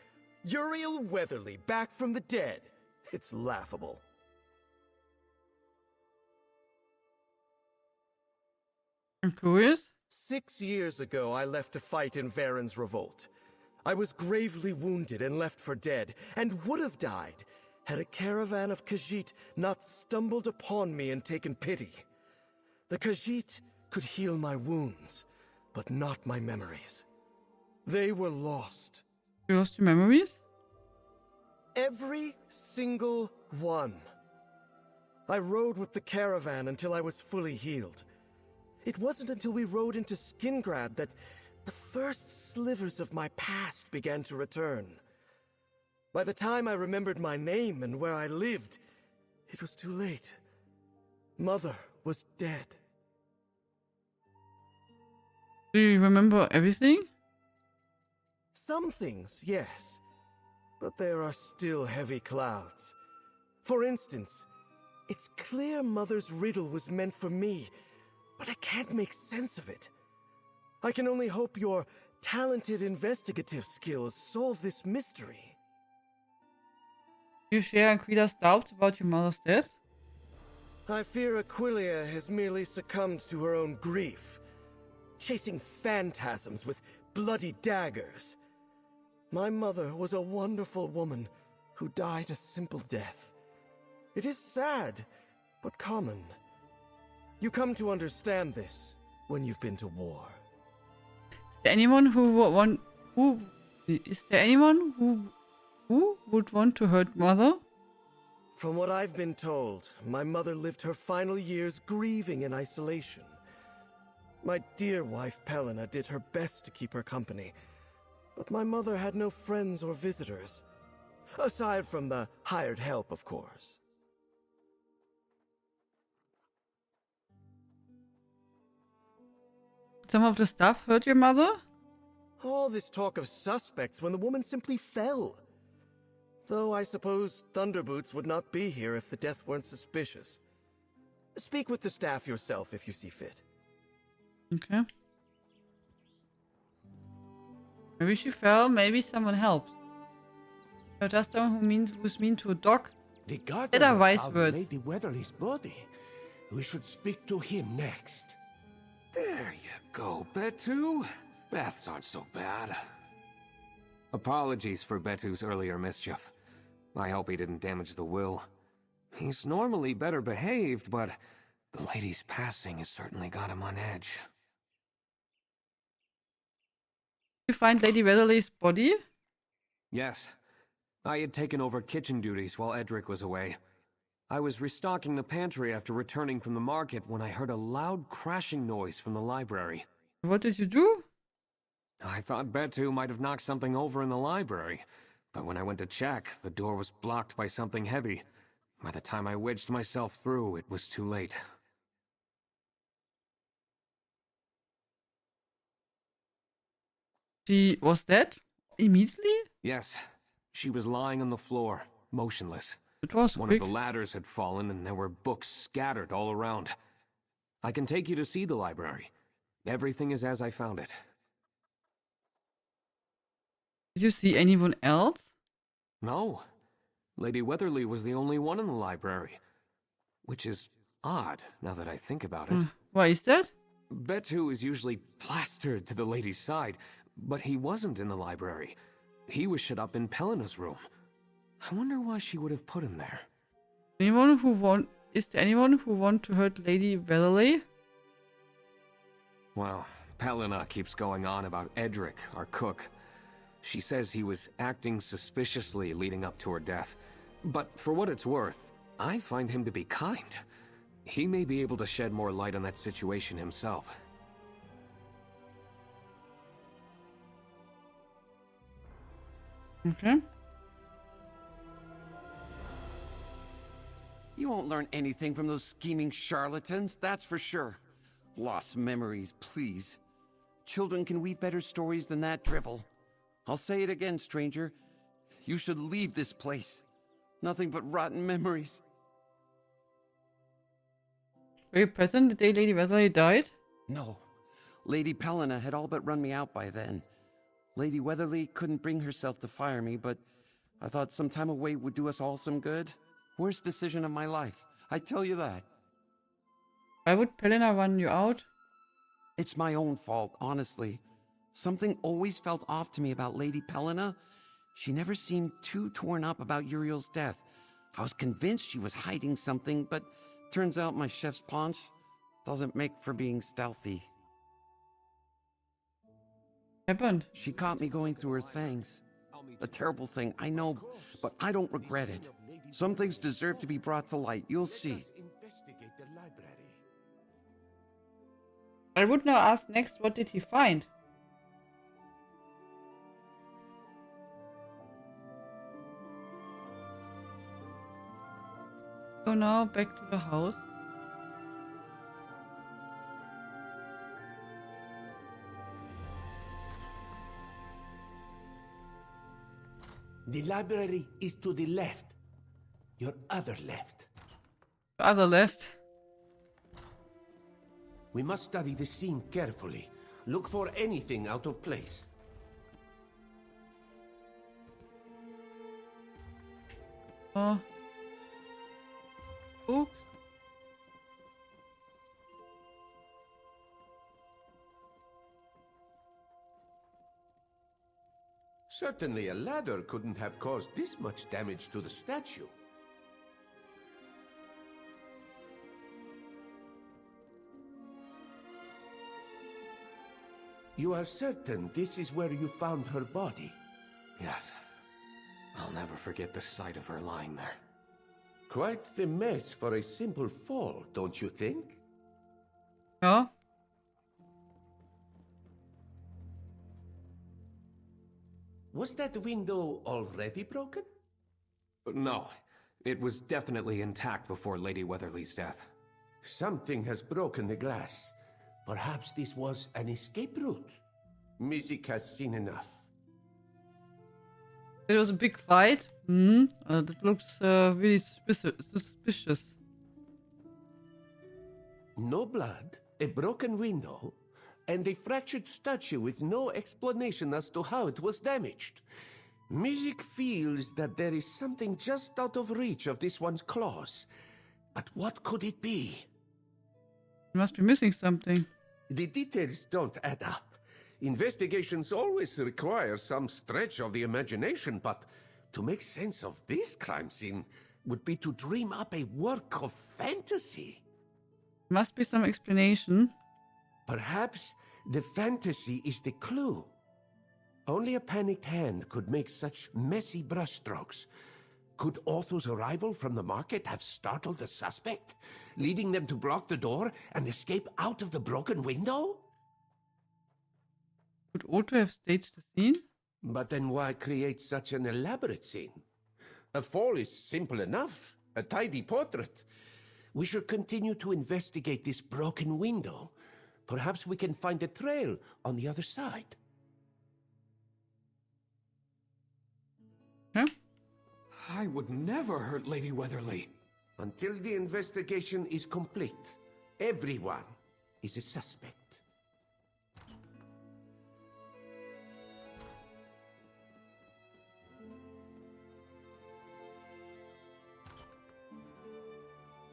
Uriel Weatherly, back from the dead. It's laughable. I'm curious. 6 years ago, I left to fight in Varen's revolt. I was gravely wounded and left for dead, and would have died had a caravan of Khajiit not stumbled upon me and taken pity. The Khajiit could heal my wounds, but not my memories. They were lost. You lost your memories? Every single one. I rode with the caravan until I was fully healed. It wasn't until we rode into Skingrad that the first slivers of my past began to return. By the time I remembered my name and where I lived, it was too late. Mother was dead. Do you remember everything? Some things, yes. But there are still heavy clouds. For instance, it's clear Mother's riddle was meant for me, but I can't make sense of it. I can only hope your talented investigative skills solve this mystery. You share Aquila's doubts about your mother's death? I fear Aquilia has merely succumbed to her own grief, chasing phantasms with bloody daggers. My mother was a wonderful woman who died a simple death. It is sad, but common. You come to understand this when you've been to war. Is there anyone who would want to hurt Mother? From what I've been told, my mother lived her final years grieving in isolation. My dear wife Pelena did her best to keep her company, but my mother had no friends or visitors. Aside from the hired help, of course. Some of the staff hurt your mother? All this talk of suspects when the woman simply fell. Though I suppose Thunderboots would not be here if the death weren't suspicious. Speak with the staff yourself if you see fit. Okay. Maybe she fell, maybe someone helped. So that's someone who's mean to a dog. The gardener That are wise found words. Lady Weatherly's body. We should speak to him next. There you go, Betu. Baths aren't so bad. Apologies for Betu's earlier mischief. I hope he didn't damage the will. He's normally better behaved, but The lady's passing has certainly got him on edge. You find Lady Weatherly's body? Yes. I had taken over kitchen duties while Edric was away. I was restocking the pantry after returning from the market when I heard a loud crashing noise from the library. What did you do? I thought Betu might have knocked something over in the library, but when I went to check, the door was blocked by something heavy. By the time I wedged myself through, it was too late. She was dead? Immediately? Yes. She was lying on the floor, motionless. It was One quick. of the ladders had fallen and there were books scattered all around. I can take you to see the library. Everything is as I found it. Did you see anyone else? No. Lady Weatherly was the only one in the library. Which is odd, now that I think about it. Why is that? Betu is usually plastered to the lady's side, but he wasn't in the library. He was shut up in Pelena's room. I wonder why she would have put him there. Is there anyone who want to hurt Lady Weatherly? Well, Pelena keeps going on about Edric, our cook. She says he was acting suspiciously leading up to her death. But for what it's worth, I find him to be kind. He may be able to shed more light on that situation himself. Okay. You won't learn anything from those scheming charlatans, that's for sure. Lost memories, please. Children can weave better stories than that drivel. I'll say it again, stranger. You should leave this place. Nothing but rotten memories. Were you present the day Lady Weatherly died? No. Lady Pelena had all but run me out by then. Lady Weatherly couldn't bring herself to fire me, but I thought some time away would do us all some good. Worst decision of my life, I tell you that. Why would Pelena run you out? It's my own fault, honestly. Something always felt off to me about Lady Pelena. She never seemed too torn up about Uriel's death. I was convinced she was hiding something, but turns out my chef's paunch doesn't make for being stealthy. Happened? She caught me going through her things. A terrible thing, I know, but I don't regret it. Some things deserve to be brought to light, you'll see. I would now ask next, what did he find? So now back to the house. The library is to the left. Your other left. The other left. We must study the scene carefully. Look for anything out of place. Books. Certainly a ladder couldn't have caused this much damage to the statue. You are certain this is where you found her body? Yes. I'll never forget the sight of her lying there. Quite the mess for a simple fall, don't you think? Ja. Was that window already broken? No. It was definitely intact before Lady Weatherly's death. Something has broken the glass. Perhaps this was an escape route. Music has seen enough. There was a big fight. That looks really suspicious. No blood, a broken window, and a fractured statue with no explanation as to how it was damaged. Music feels that there is something just out of reach of this one's claws. But what could it be? You must be missing something. The details don't add up. Investigations always require some stretch of the imagination, but to make sense of this crime scene would be to dream up a work of fantasy. Must be some explanation. Perhaps the fantasy is the clue. Only a panicked hand could make such messy brushstrokes. Could Otho's arrival from the market have startled the suspect, leading them to block the door and escape out of the broken window? Could Otto have staged the scene? But then why create such an elaborate scene? A fall is simple enough, a tidy portrait. We should continue to investigate this broken window. Perhaps we can find a trail on the other side. Huh? I would never hurt Lady Weatherly. Until the investigation is complete, everyone is a suspect.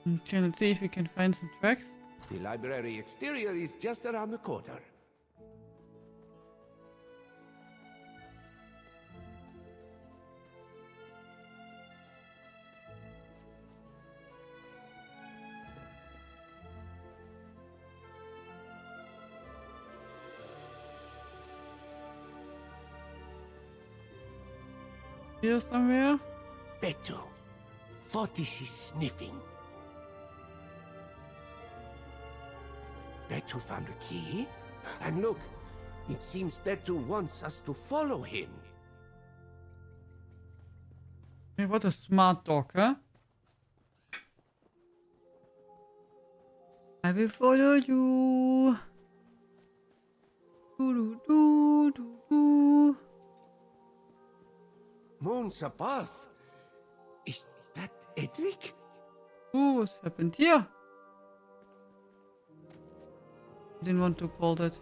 Okay, let's see if we can find some tracks. The library exterior is just around the corner. Here somewhere? Betu, what is he sniffing? Betu found a key? And look, it seems Betu wants us to follow him. Hey, what a smart dog, huh? I will follow you. Do, do, do, do, do. Moons above. Is that Edric? Was happened here? Didn't want to call that.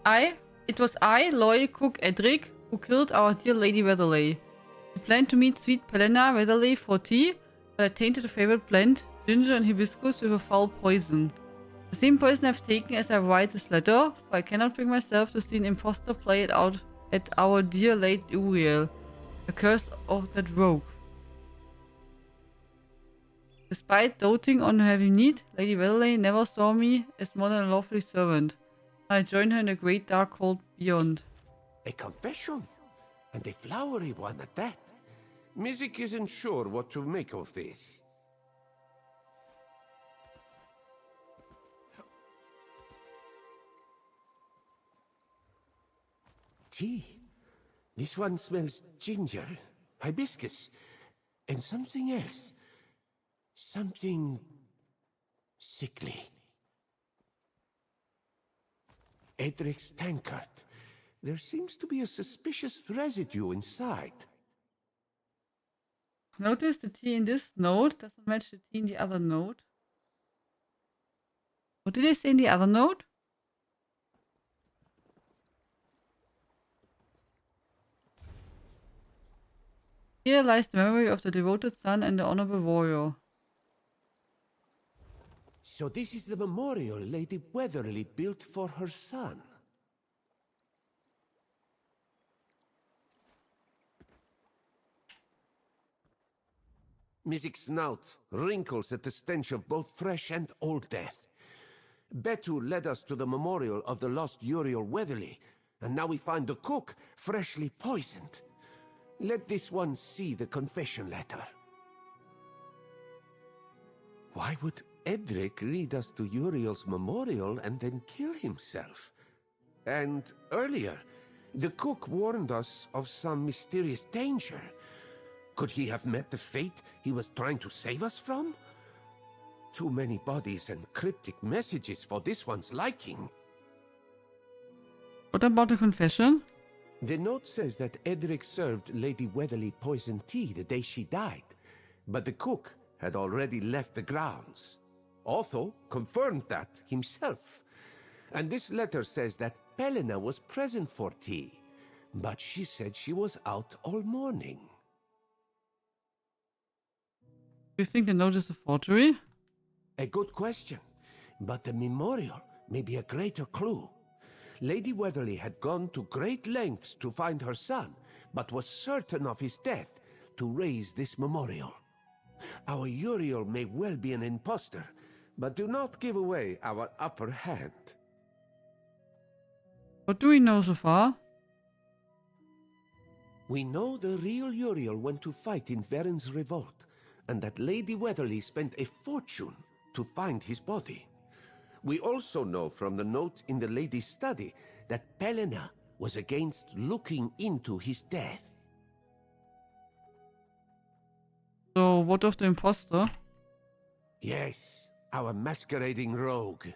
It was I, loyal cook Edric, who killed our dear Lady Weatherly. We planned to meet sweet Pelena Weatherly for tea, but I tainted a favorite blend, ginger and hibiscus, with a foul poison. The same poison I've taken as I write this letter, for I cannot bring myself to see an impostor play it out at our dear late Uriel. The curse of that rogue. Despite doting on her heavy need, Lady Weatherly never saw me as more than a lawful servant. I joined her in the great dark cold beyond. A confession? And a flowery one at that. Mizik isn't sure what to make of this. Tea. This one smells ginger, hibiscus, and something else. Something sickly. Edric's tankard. There seems to be a suspicious residue inside. Notice the tea in this note doesn't match the tea in the other note. What did I say in the other note? Here lies the memory of the devoted son and the honorable warrior. So this is the memorial Lady Weatherly built for her son. Mizik's snout wrinkles at the stench of both fresh and old death. Betu led us to the memorial of the lost Uriel Weatherly, and now we find the cook freshly poisoned. Let this one see the confession letter. Why would Edric lead us to Uriel's memorial and then kill himself? And earlier, the cook warned us of some mysterious danger. Could he have met the fate he was trying to save us from? Too many bodies and cryptic messages for this one's liking. What about the confession? The note says that Edric served Lady Weatherly poisoned tea the day she died, but the cook had already left the grounds. Otho confirmed that himself. And this letter says that Pelena was present for tea, but she said she was out all morning. Do you think the note is a forgery? A good question, but the memorial may be a greater clue. Lady Weatherly had gone to great lengths to find her son, but was certain of his death to raise this memorial. Our Uriel may well be an impostor, but do not give away our upper hand. What do we know so far? We know the real Uriel went to fight in Varen's revolt, and that Lady Weatherly spent a fortune to find his body. We also know from the notes in the lady's study that Pelena was against looking into his death. So, what of the imposter? Yes, our masquerading rogue.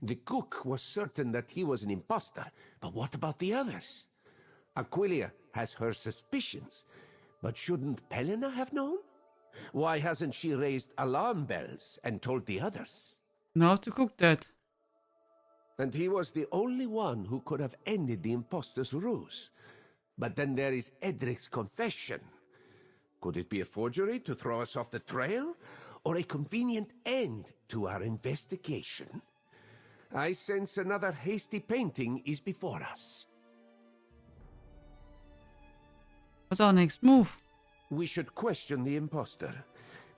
The cook was certain that he was an imposter, but what about the others? Aquilia has her suspicions, but shouldn't Pelena have known? Why hasn't she raised alarm bells and told the others? Now to cook that. And he was the only one who could have ended the imposter's ruse. But then there is Edric's confession. Could it be a forgery to throw us off the trail? Or a convenient end to our investigation? I sense another hasty painting is before us. What's our next move? We should question the imposter,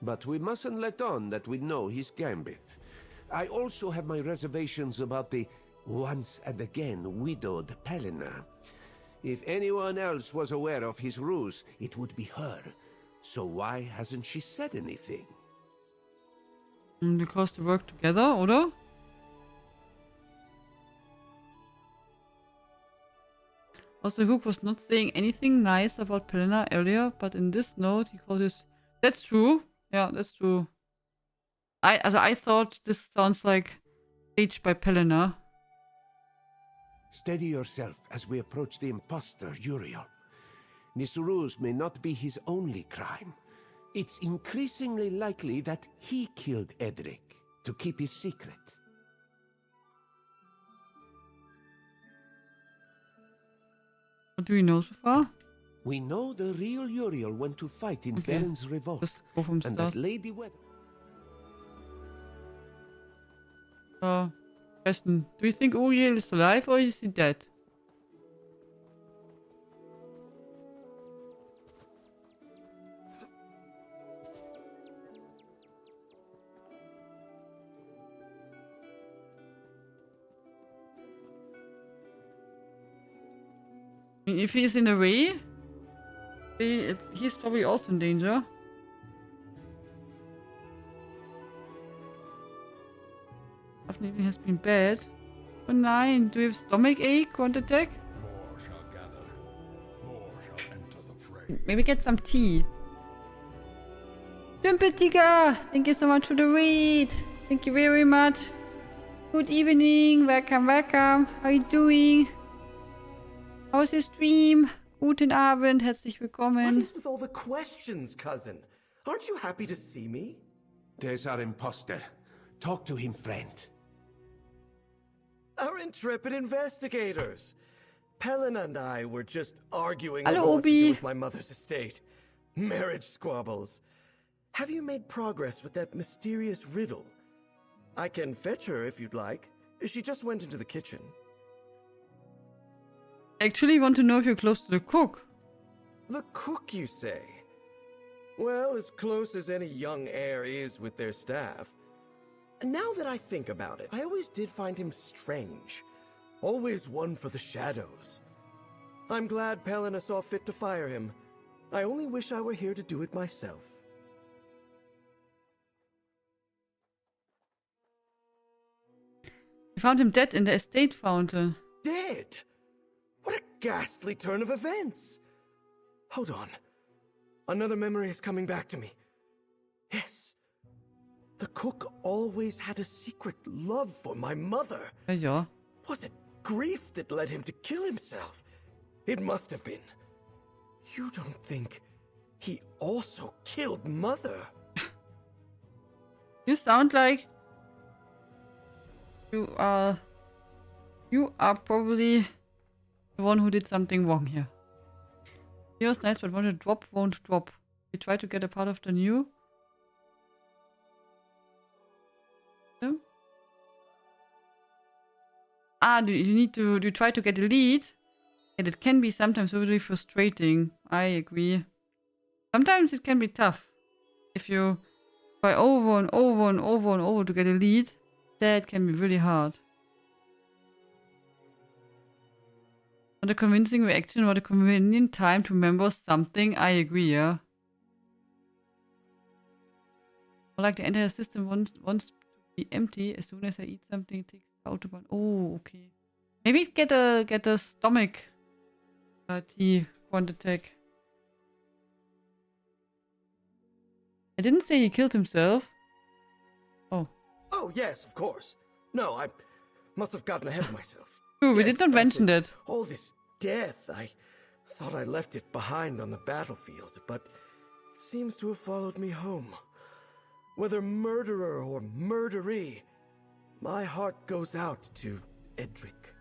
but we mustn't let on that we know his gambit. I also have my reservations about the once and again widowed Pelena. If anyone else was aware of his ruse, it would be her. So why hasn't she said anything? Because they work together, oder? Also, Hook was not saying anything nice about Pelena earlier, but in this note he called it... That's true. Yeah, that's true. I thought this sounds like staged by Pelena. Steady yourself as we approach the imposter, Uriel. This ruse may not be his only crime. It's increasingly likely that he killed Edric to keep his secret. What do we know so far? We know the real Uriel went to fight in Varen's revolt, Just go from and start. that Lady Weather... Question. Do you think Uriel is alive or is he dead? I mean, if he's in a way, he's probably also in danger. Definitely has been bad. Oh nine, do you have stomach ache? Want attack? More shall gather. More shall enter the fray. Maybe get some tea. Dümpeltiger, thank you so much for the read. Thank you very much. Good evening. Welcome, welcome. How are you doing? How's your stream? Guten Abend. Herzlich willkommen. What is with all the questions, cousin? Aren't you happy to see me? There's our imposter. Talk to him, friend. Our intrepid investigators. Pelena and I were just arguing Hello, over what to Obi. do with my mother's estate. Marriage squabbles. Have you made progress with that mysterious riddle? I can fetch her if you'd like. She just went into the kitchen. Actually, want to know if you're close to the cook. The cook, you say? Well, as close as any young heir is with their staff. Now that I think about it, I always did find him strange. Always one for the shadows. I'm glad Pelena saw fit to fire him. I only wish I were here to do it myself. We found him dead in the estate fountain. Dead? What a ghastly turn of events! Hold on. Another memory is coming back to me. Yes. The cook always had a secret love for my mother. Ja. Was it grief that led him to kill himself? It must have been. You don't think he also killed Mother? You sound like you are probably the one who did something wrong here. Here's nice, but when a drop won't drop. We try to get a part of the new. No? You try to get a lead, and it can be sometimes really frustrating. I agree. Sometimes it can be tough if you Try over and over and over and over to get a lead. That can be really hard. Not a convincing reaction, not a convenient time to remember something. I agree, yeah. Like the entire system wants to be empty as soon as I eat something. It takes the autobahn. Oh, okay. Maybe get a stomach tea attack. I didn't say he killed himself. Oh. Oh, yes, of course. No, I must have gotten ahead of myself. True, we Yes, did not mention that. All this death, I thought I left it behind on the battlefield, but it seems to have followed me home. Whether murderer or murderee, my heart goes out to Edric.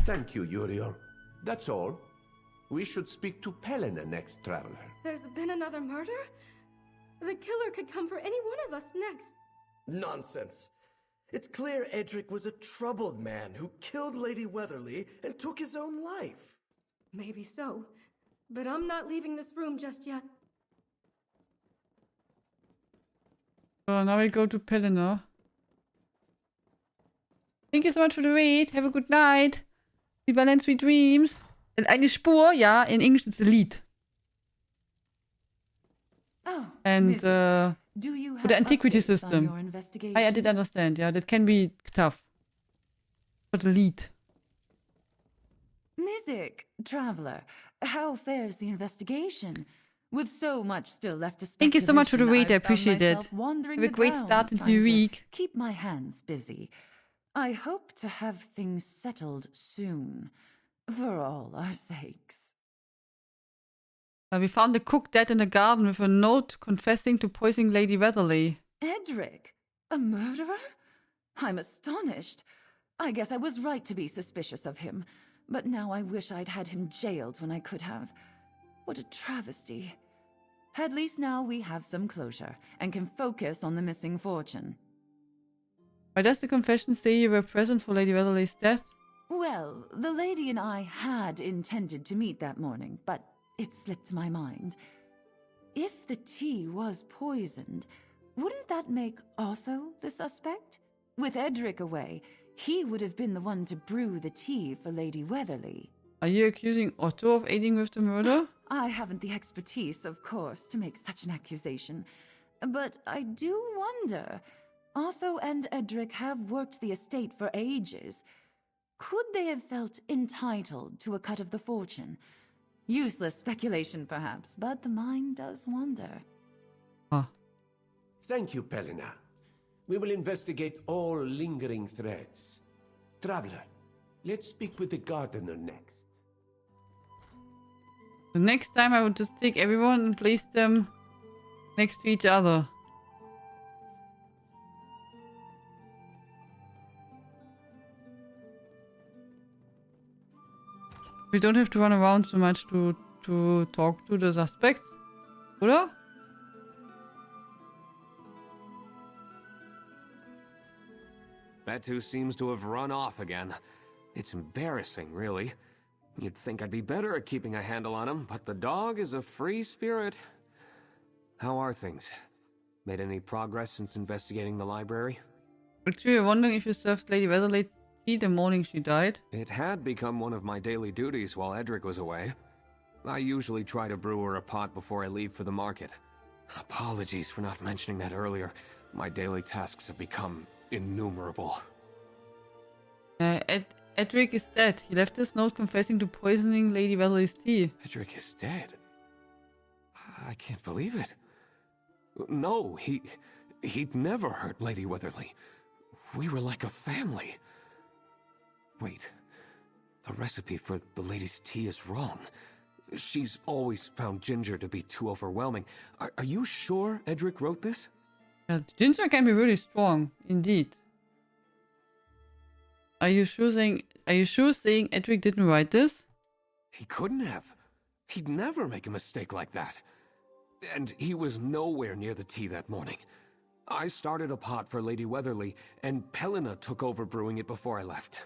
Thank you, Uriel. That's all. We should speak to Pelena next, traveler. There's been another murder? The killer could come for any one of us next. Nonsense. It's clear Edric was a troubled man who killed Lady Weatherly and took his own life. Maybe so, but I'm not leaving this room just yet. So now we go to Pelena. Thank you so much for the read. Have a good night. Sleep well and sweet dreams. And eine Spur, ja, in English it's a lead. Oh, and do you for the have antiquity updates on system. your investigation? I did understand, yeah, that can be tough. For the lead. Mizik, traveler, how fares the investigation? With so much still left to speculation, Thank you so much for the read, I I've found appreciate it. myself wandering Have a the great grounds start into trying your to week. Keep my hands busy. I hope to have things settled soon, for all our sakes. We found the cook dead in the garden with a note confessing to poisoning Lady Weatherly. Edric? A murderer? I'm astonished. I guess I was right to be suspicious of him, but now I wish I'd had him jailed when I could have. What a travesty. At least now we have some closure, and can focus on the missing fortune. Why does the confession say you were present for Lady Weatherly's death? Well, the lady and I had intended to meet that morning, but it slipped my mind. If the tea was poisoned, wouldn't that make Otho the suspect? With Edric away, he would have been the one to brew the tea for Lady Weatherly. Are you accusing Otto of aiding with the murder? I haven't the expertise, of course, to make such an accusation. But I do wonder. Otho and Edric have worked the estate for ages. Could they have felt entitled to a cut of the fortune? Useless speculation, perhaps, but the mind does wander. Thank you, Pelena. We will investigate all lingering threads. Traveler, let's speak with the gardener next. The next time I would just take everyone and place them next to each other. We don't have to run around so much to talk to the suspects, oder? Betu seems to have run off again. It's embarrassing, really. You'd think I'd be better at keeping a handle on him, but the dog is a free spirit. How are things? Made any progress since investigating the library? Actually, I'm wondering if you served Lady Weatherly tea the morning she died. It had become one of my daily duties while Edric was away. I usually try to brew her a pot before I leave for the market. Apologies for not mentioning that earlier. My daily tasks have become innumerable. Edric is dead. He left this note confessing to poisoning Lady Weatherly's tea. Edric is dead? I can't believe it. No, he'd never hurt Lady Weatherly. We were like a family. Wait, the recipe for the lady's tea is wrong. She's always found ginger to be too overwhelming. Are you sure Edric wrote this? Ginger can be really strong, indeed. Are you sure saying Edric didn't write this? He couldn't have. He'd never make a mistake like that. And he was nowhere near the tea that morning. I started a pot for Lady Weatherly, and Pelena took over brewing it before I left.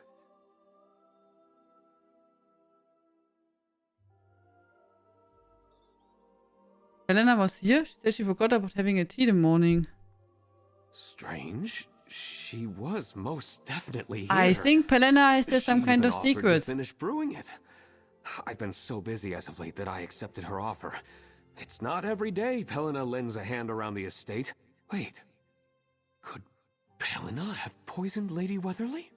Helena was here. She said she forgot about having a tea in the morning. Strange. She was most definitely here. I think Helena has there some She kind even of offered secret. to finish brewing it. I've been so busy as of late that I accepted her offer. It's not every day Pelena lends a hand around the estate. Wait. Could Pelena have poisoned Lady Weatherly?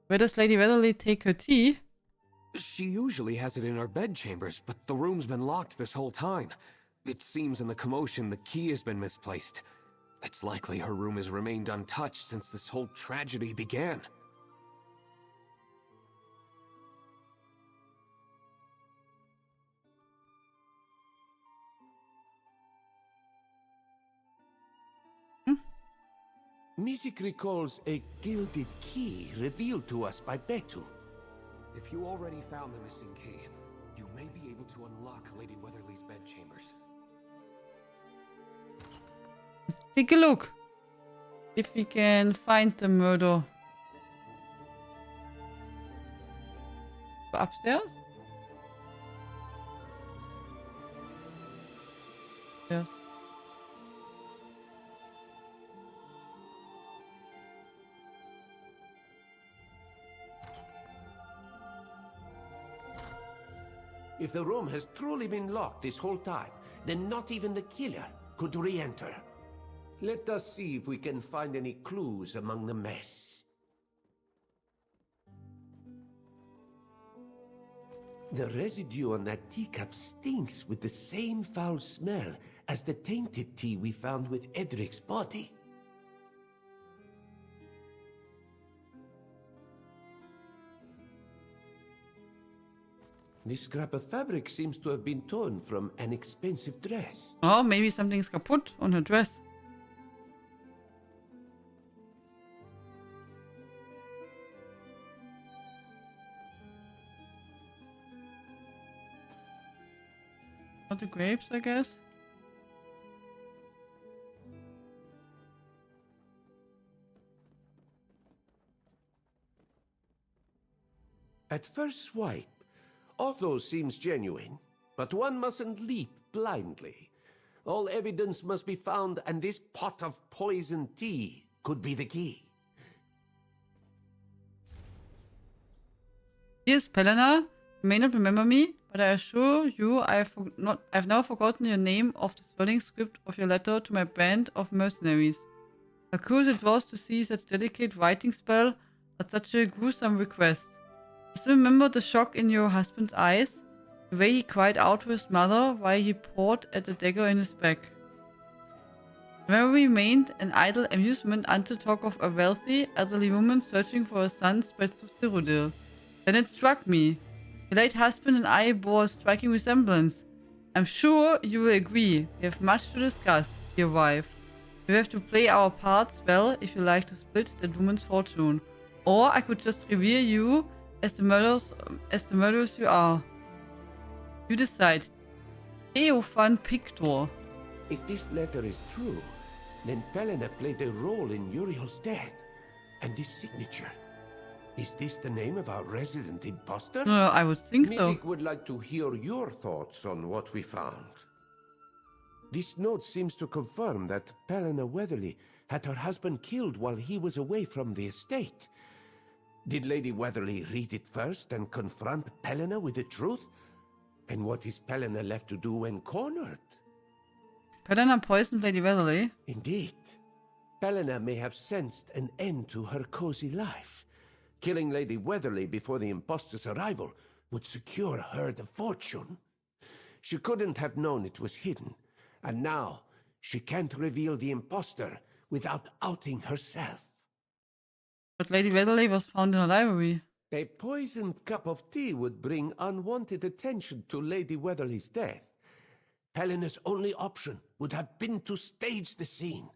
Where does Lady Weatherly take her tea? She usually has it in her bedchambers, but the room's been locked this whole time. It seems in the commotion the key has been misplaced. It's likely her room has remained untouched since this whole tragedy began. Music recalls a gilded key revealed to us by Betu. If you already found the missing key, you may be able to unlock Lady Weatherly's bedchambers. Take a look. If we can find the murder. Go upstairs? Yes. If the room has truly been locked this whole time, then not even the killer could re-enter. Let us see if we can find any clues among the mess. The residue on that teacup stinks with the same foul smell as the tainted tea we found with Edric's body. This scrap of fabric seems to have been torn from an expensive dress. Oh, maybe something's kaputt on her dress. Not the grapes, I guess. At first swipe, Otho seems genuine, but one mustn't leap blindly. All evidence must be found, and this pot of poison tea could be the key. Here's Pelena. You may not remember me, but I assure you I've never forgotten your name of the swelling script of your letter to my band of mercenaries. How curious it was to see such delicate writing spell at such a gruesome request. I still remember the shock in your husband's eyes, the way he cried out to his mother while he pawed at the dagger in his back. The memory remained an idle amusement until talk of a wealthy, elderly woman searching for her son spread through Cyrodiil. Then it struck me. Your late husband and I bore a striking resemblance. I'm sure you will agree. We have much to discuss, dear wife. We have to play our parts well if you like to split that woman's fortune. Or I could just revere you as the murderers you are. You decide. Theophan Pictor. If this letter is true, then Pelena played a role in Uriel's death. And this signature. Is this the name of our resident imposter? I would think so. Music would like to hear your thoughts on what we found. This note seems to confirm that Pelena Weatherly had her husband killed while he was away from the estate. Did Lady Weatherly read it first and confront Pelena with the truth? And what is Pelena left to do when cornered? Pelena poisoned Lady Weatherly. Indeed. Pelena may have sensed an end to her cozy life. Killing Lady Weatherly before the imposter's arrival would secure her the fortune. She couldn't have known it was hidden, and now she can't reveal the imposter without outing herself. But Lady Weatherly was found in a library. A poisoned cup of tea would bring unwanted attention to Lady Weatherly's death. Helena's only option would have been to stage the scene.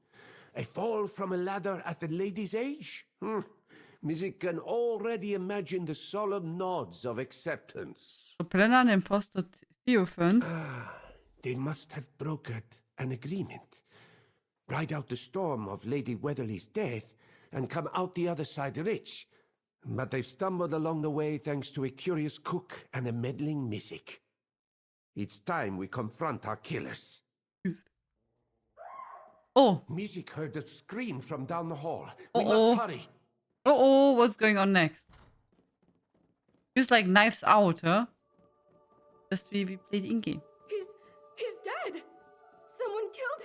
A fall from a ladder at the lady's age? Music can already imagine the solemn nods of acceptance. So Pelena and imposter Theophan. They must have brokered an agreement. Ride out the storm of Lady Weatherly's death and come out the other side rich. But they've stumbled along the way thanks to a curious cook and a meddling Music. It's time we confront our killers. Oh. Music heard a scream from down the hall. Uh-oh. We must hurry. Uh-oh, what's going on next? Feels like Knives Out, huh? Just we played in-game. He's dead! Someone killed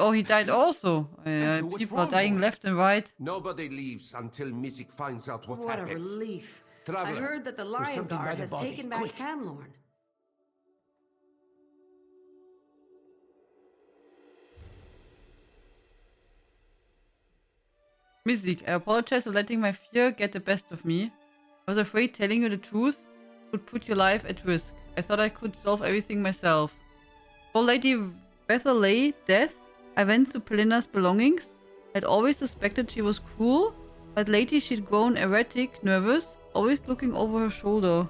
him! He died also. What's People are wrong, dying boy? left and right. Nobody leaves until Music finds out what What a happened. relief. Traveler, I heard that the there's Lion something by Guard the has body. taken back Quick. Camlorn. Music, I apologize for letting my fear get the best of me. I was afraid telling you the truth would put your life at risk. I thought I could solve everything myself. For Lady Weatherley's death, I went through Pelina's belongings. I'd always suspected she was cruel, but lately she'd grown erratic, nervous, always looking over her shoulder.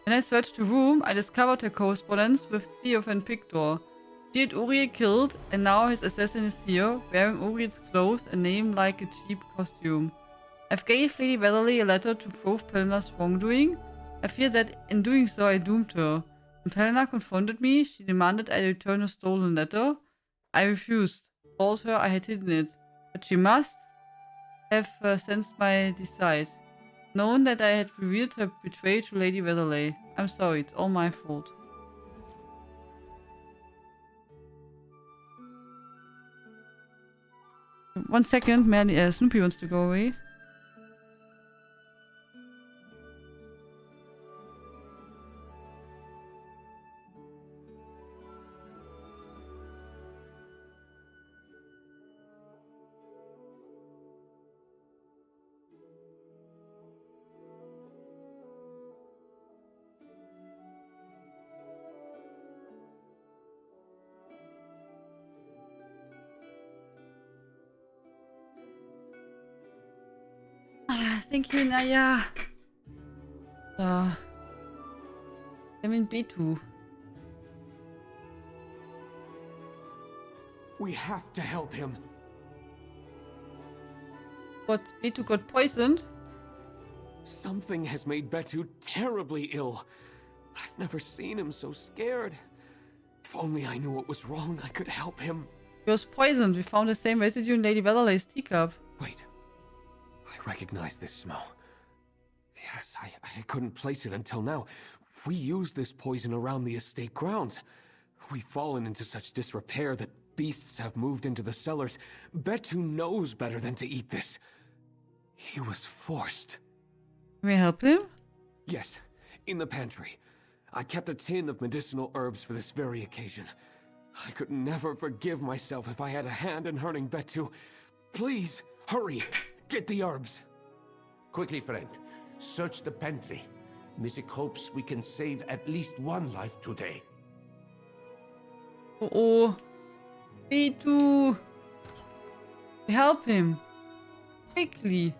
When I searched the room, I discovered her correspondence with Theof and Pictor. She had Uriel killed, and now his assassin is here, wearing Uriel's clothes and name like a cheap costume. I've gave Lady Weatherly a letter to prove Pelina's wrongdoing. I fear that in doing so I doomed her. When Pelina confronted me, she demanded I return a stolen letter. I refused, told her I had hidden it, but she must have sensed my deceit, known that I had revealed her betrayal to Lady Weatherly. I'm sorry, it's all my fault. One second, Snoopy wants to go away. Thank you, Naya. I'm in B2. We have to help him. What? B2 got poisoned? Something has made Betu terribly ill. I've never seen him so scared. If only I knew what was wrong, I could help him. He was poisoned. We found the same residue in Lady Weatherly's teacup. Wait. I recognize this smell. Yes, I couldn't place it until now. We use this poison around the estate grounds. We've fallen into such disrepair that beasts have moved into the cellars. Betu knows better than to eat this. He was forced. Can we help him? Yes, in the pantry. I kept a tin of medicinal herbs for this very occasion. I could never forgive myself if I had a hand in hurting Betu. Please, hurry! Get the herbs! Quickly, friend. Search the pantry. Music hopes we can save at least one life today. Oh. B2. Help him. Quickly.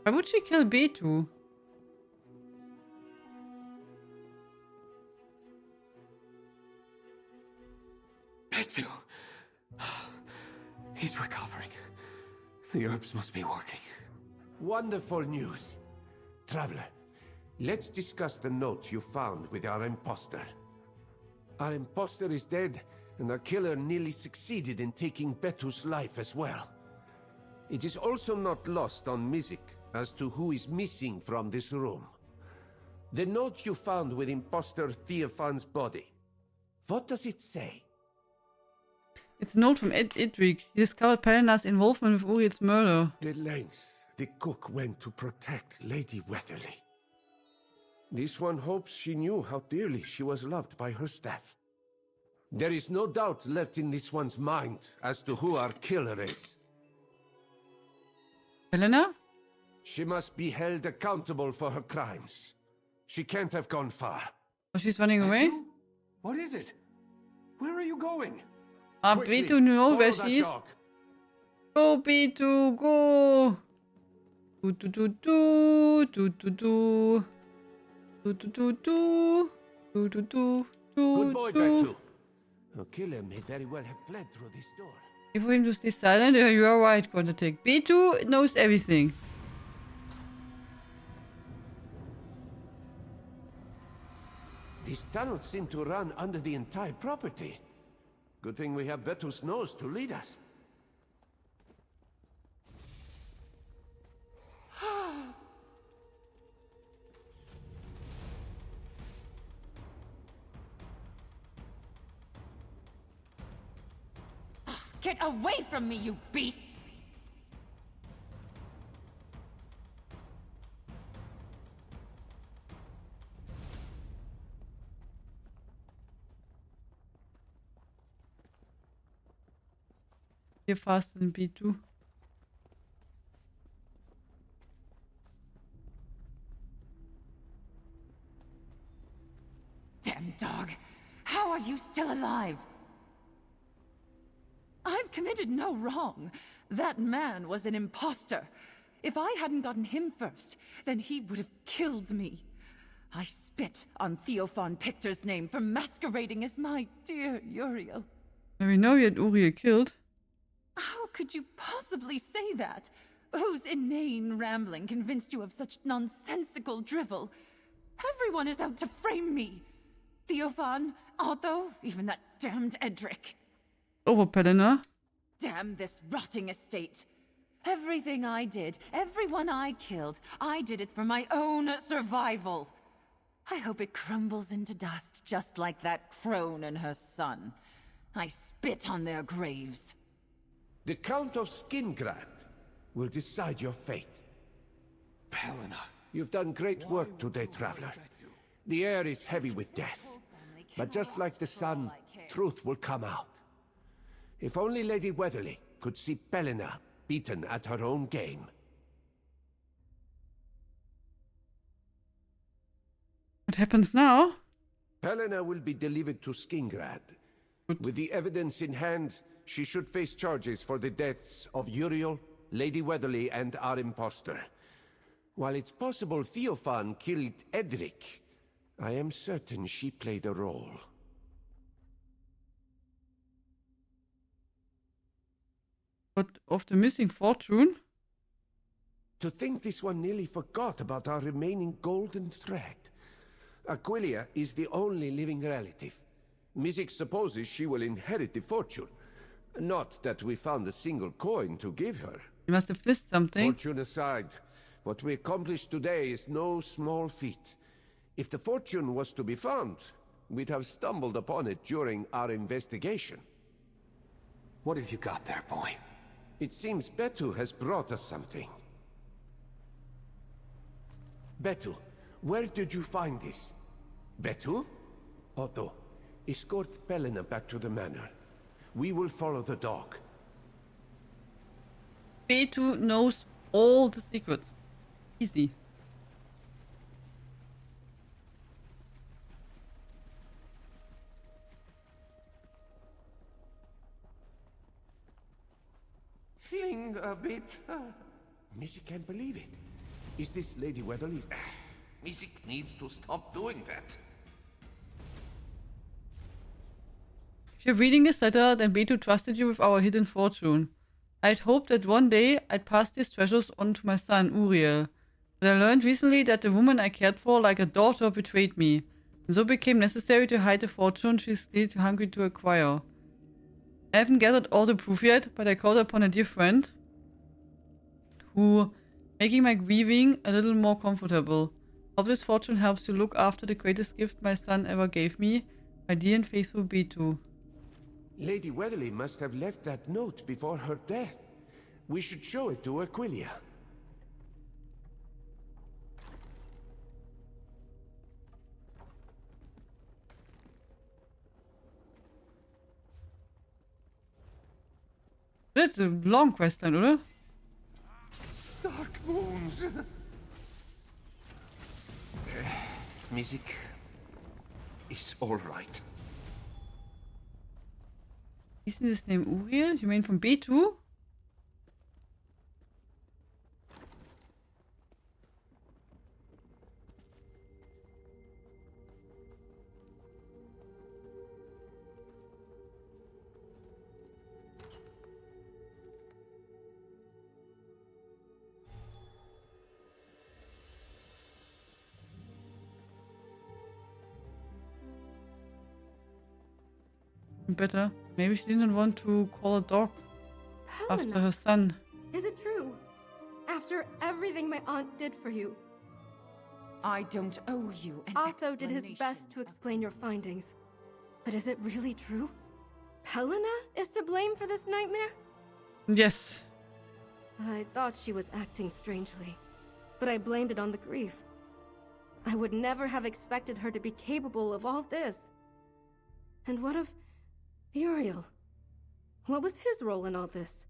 Why would she kill B2? Betu! He's recovering. The herbs must be working. Wonderful news. Traveler, let's discuss the note you found with our imposter. Our imposter is dead, and our killer nearly succeeded in taking Betu's life as well. It is also not lost on Mizik as to who is missing from this room. The note you found with imposter Theophan's body. What does it say? It's a note from Idrik. He discovered Pelina's involvement with Uriel's murder. The lengths the cook went to protect Lady Weatherly. This one hopes she knew how dearly she was loved by her staff. There is no doubt left in this one's mind as to who our killer is. Pelina? She must be held accountable for her crimes. She can't have gone far. Oh, she's running away? What is it? Where are you going? Quickly, B2 know where follow she is. that dog. Go, B2, go! Do. Do. Good boy, Betu. A killer may very well have fled through this door. If for him to stay silent, you are right, Quantatic. B2 knows everything. These tunnels seem to run under the entire property. Good thing we have Betu's nose to lead us. Get away from me, you beasts! You're faster than B2. Damn dog! How are you still alive? I've committed no wrong. That man was an imposter. If I hadn't gotten him first, then he would have killed me. I spit on Theophan Pictor's name for masquerading as my dear Uriel. We know you had Uriel killed. How could you possibly say that? Whose inane rambling convinced you of such nonsensical drivel? Everyone is out to frame me. Theophan, Otto, even that damned Edric. Over Pelena. Damn this rotting estate. Everything I did, everyone I killed, I did it for my own survival. I hope it crumbles into dust just like that crone and her son. I spit on their graves. The Count of Skingrad will decide your fate. Pelena. You've done great work today, traveler. The air is heavy with death. But just like the sun, truth will come out. If only Lady Weatherly could see Pelena beaten at her own game. What happens now? Pelena will be delivered to Skingrad. With the evidence in hand, she should face charges for the deaths of Uriel, Lady Weatherly, and our impostor. While it's possible Theophan killed Edric, I am certain she played a role. What of the missing fortune? To think this one nearly forgot about our remaining golden thread. Aquilia is the only living relative. Mizik supposes she will inherit the fortune. Not that we found a single coin to give her. You must have missed something. Fortune aside, what we accomplished today is no small feat. If the fortune was to be found, we'd have stumbled upon it during our investigation. What have you got there, boy? It seems Betu has brought us something. Betu, where did you find this? Betu? Otto, escort Pelena back to the manor. We will follow the dog. B2 knows all the secrets. Easy. Feeling a bit... Missy can't believe it. Is this Lady Weatherly? Mizik needs to stop doing that. If you're reading this letter, then B2 trusted you with our hidden fortune. I'd hoped that one day I'd pass these treasures on to my son, Uriel. But I learned recently that the woman I cared for like a daughter betrayed me, and so it became necessary to hide the fortune she's still too hungry to acquire. I haven't gathered all the proof yet, but I called upon a dear friend who making my grieving a little more comfortable. Hope this fortune helps to look after the greatest gift my son ever gave me, my dear and faithful B2. Lady Weatherly must have left that note before her death. We should show it to Aquilia. That's a long questline, oder? Dark moons. Mizik is all right. Isn't his name Uriel? You mean from B2? Better. Maybe she didn't want to call a dog after Helena, her son. is it true? After everything my aunt did for you, I don't owe you an Otho did his explanation best to explain your findings. But is it really true? Helena is to blame for this nightmare? Yes. I thought she was acting strangely, but I blamed it on the grief. I would never have expected her to be capable of all this. And what of Uriel? What was his role in all this?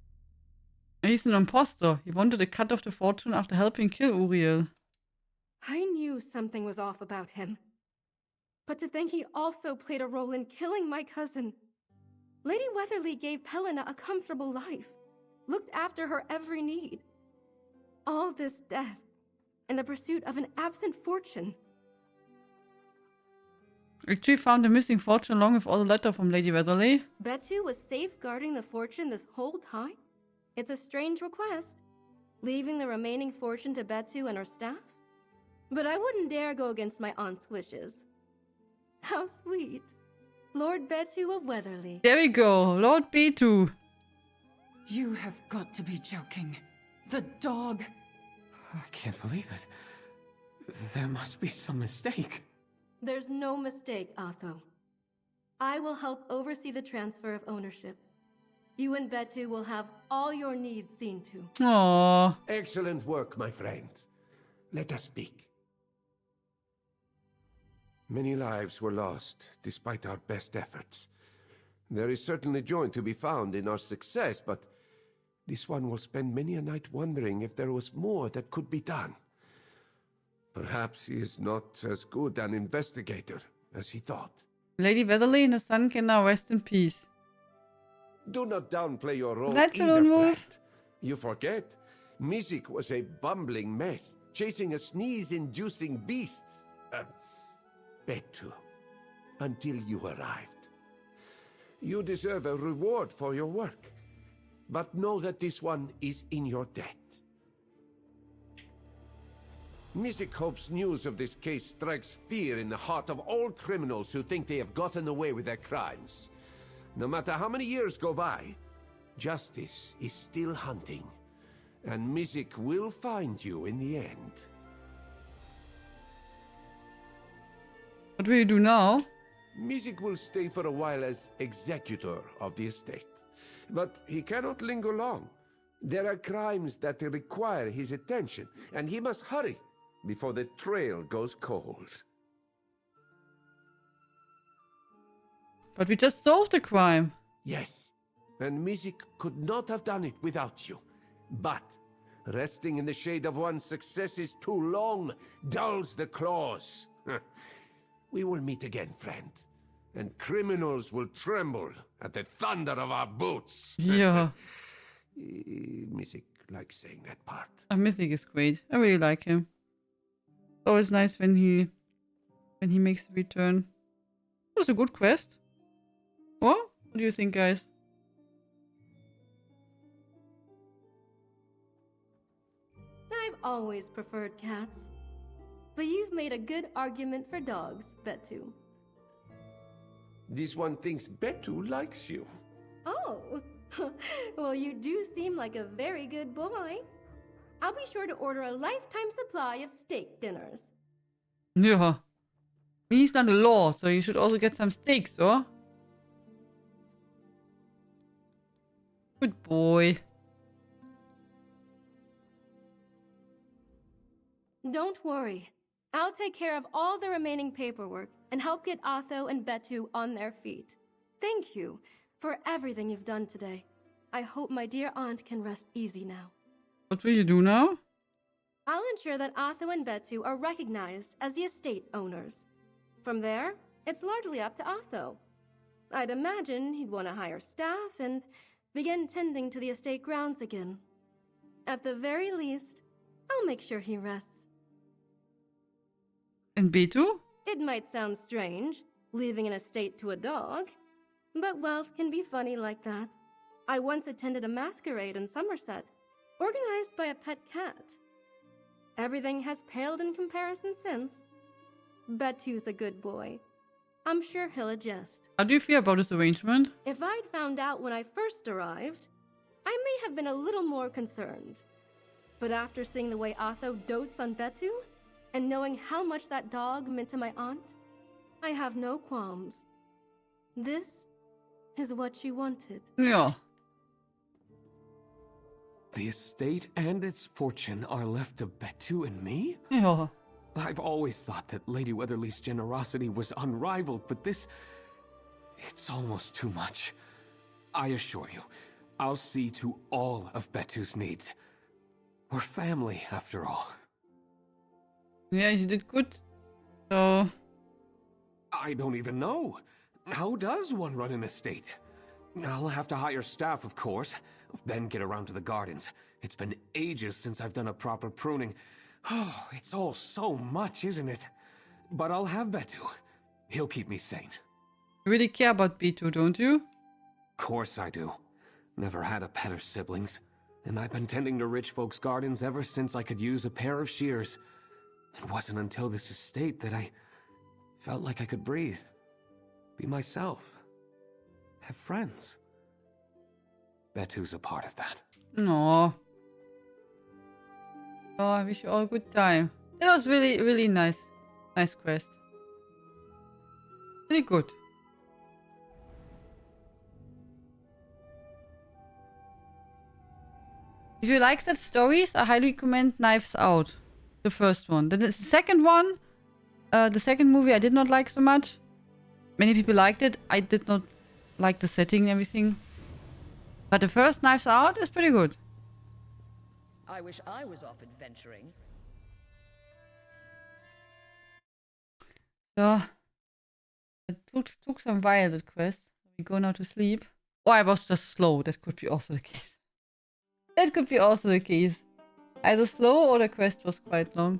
He's an imposter. He wanted a cut of the fortune after helping kill Uriel. I knew something was off about him. But to think he also played a role in killing my cousin. Lady Weatherly gave Helena a comfortable life, looked after her every need. All this death, in the pursuit of an absent fortune. Actually found the missing fortune along with all the letter from Lady Weatherly. Betu was safeguarding the fortune this whole time? It's a strange request, leaving the remaining fortune to Betu and her staff. But I wouldn't dare go against my aunt's wishes. How sweet. Lord Betu of Weatherly. There we go, Lord B2. You have got to be joking. The dog. I can't believe it. There must be some mistake. There's no mistake, Otho. I will help oversee the transfer of ownership. You and Betu will have all your needs seen to. Aww. Excellent work, my friend. Let us speak. Many lives were lost, despite our best efforts. There is certainly joy to be found in our success, but this one will spend many a night wondering if there was more that could be done. Perhaps he is not as good an investigator as he thought. Lady Weatherly and the son can now rest in peace. Do not downplay your role That's a either, lone friend. wolf. You forget, Mizik was a bumbling mess, chasing a sneeze-inducing beast. Betu, until you arrived. You deserve a reward for your work, but know that this one is in your debt. Mizik hopes news of this case strikes fear in the heart of all criminals who think they have gotten away with their crimes. No matter how many years go by, justice is still hunting, and Mizik will find you in the end. What will you do now? Mizik will stay for a while as executor of the estate, but he cannot linger long. There are crimes that require his attention, and he must hurry before the trail goes cold. But we just solved the crime. Yes, and Mizik could not have done it without you. But resting in the shade of one's success is too long, dulls the claws. We will meet again, friend, and criminals will tremble at the thunder of our boots. Yeah. Mizik likes saying that part. Mythic is great. I really like him. It's always nice when he makes a return. It was a good quest. What? What do you think, guys? I've always preferred cats. But you've made a good argument for dogs, Betu. This one thinks Betu likes you. Oh, well, you do seem like a very good boy. I'll be sure to order a lifetime supply of steak dinners. Yeah. He's not a lord, so you should also get some steaks, or? Good boy. Don't worry. I'll take care of all the remaining paperwork and help get Otho and Betu on their feet. Thank you for everything you've done today. I hope my dear aunt can rest easy now. What will you do now? I'll ensure that Otho and Betu are recognized as the estate owners. From there, it's largely up to Otho. I'd imagine he'd want to hire staff and begin tending to the estate grounds again. At the very least, I'll make sure he rests. And B2? It might sound strange, leaving an estate to a dog, but wealth can be funny like that. I once attended a masquerade in Somerset, organized by a pet cat. Everything has paled in comparison since. Betu's a good boy. I'm sure he'll adjust. How do you feel about this arrangement? If I'd found out when I first arrived, I may have been a little more concerned. But after seeing the way Otho dotes on Betu, and knowing how much that dog meant to my aunt, I have no qualms. This is what she wanted. Yeah. The estate and its fortune are left to Betu and me? Yeah. I've always thought that Lady Weatherly's generosity was unrivaled, but this... it's almost too much. I assure you, I'll see to all of Betu's needs. We're family, after all. Yeah, you did good. So... I don't even know. How does one run an estate? I'll have to hire staff, of course, then get around to the gardens. It's been ages since I've done a proper pruning. Oh, it's all so much, isn't it? But I'll have Betu. He'll keep me sane. You really care about Betu, don't you? Course I do. Never had a pet or siblings. And I've been tending to rich folks' gardens ever since I could use a pair of shears. It wasn't until this estate that I felt like I could breathe. Be myself. Have friends. Betu's a part of that. No. Oh, I wish you all a good time. That was really, really nice. Nice quest. Really good. If you like that stories, I highly recommend Knives Out. The first one. The second one, the second movie I did not like so much. Many people liked it. I did not like the setting and everything. But the first Knives Out is pretty good. I wish I was off adventuring. Yeah. It took some while, that quest. We go now to sleep. Or I was just slow. That could be also the case. That could be also the case. Either slow or the quest was quite long.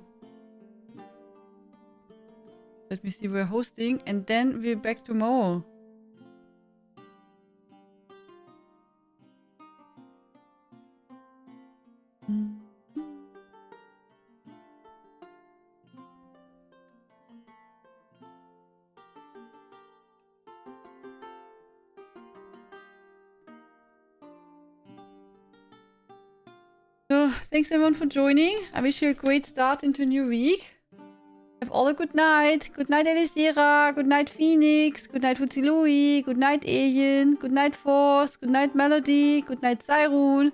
Let me see, we're hosting and then we're back tomorrow. So, thanks everyone for joining. I wish you a great start into a new week. Have all a good night. Good night, Elisera. Good night, Phoenix. Good night, Futilui. Good night, Alien. Good night, Force. Good night, Melody. Good night, Cyrun.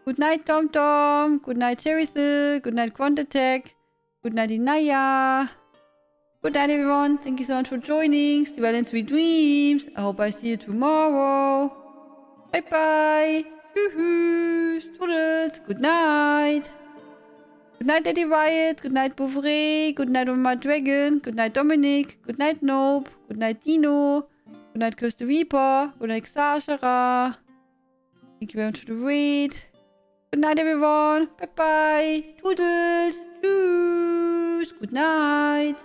Good night, Tom Tom. Good night, Cherrysil. Good night, Quantatech. Good night, Inaya. Good night, everyone. Thank you so much for joining. Stay well and sweet dreams. I hope I see you tomorrow. Bye-bye. Tschüss. Toodles. Good night. Good night, Lady Riot. Good night, Bouvray. Good night, Mama Dragon. Good night, Dominic. Good night, Nope. Good night, Dino. Good night, Kirsten Reaper. Good night, Xashara. Thank you very much for the raid. Good night, everyone. Bye-bye. Toodles. Tschüss. Good night.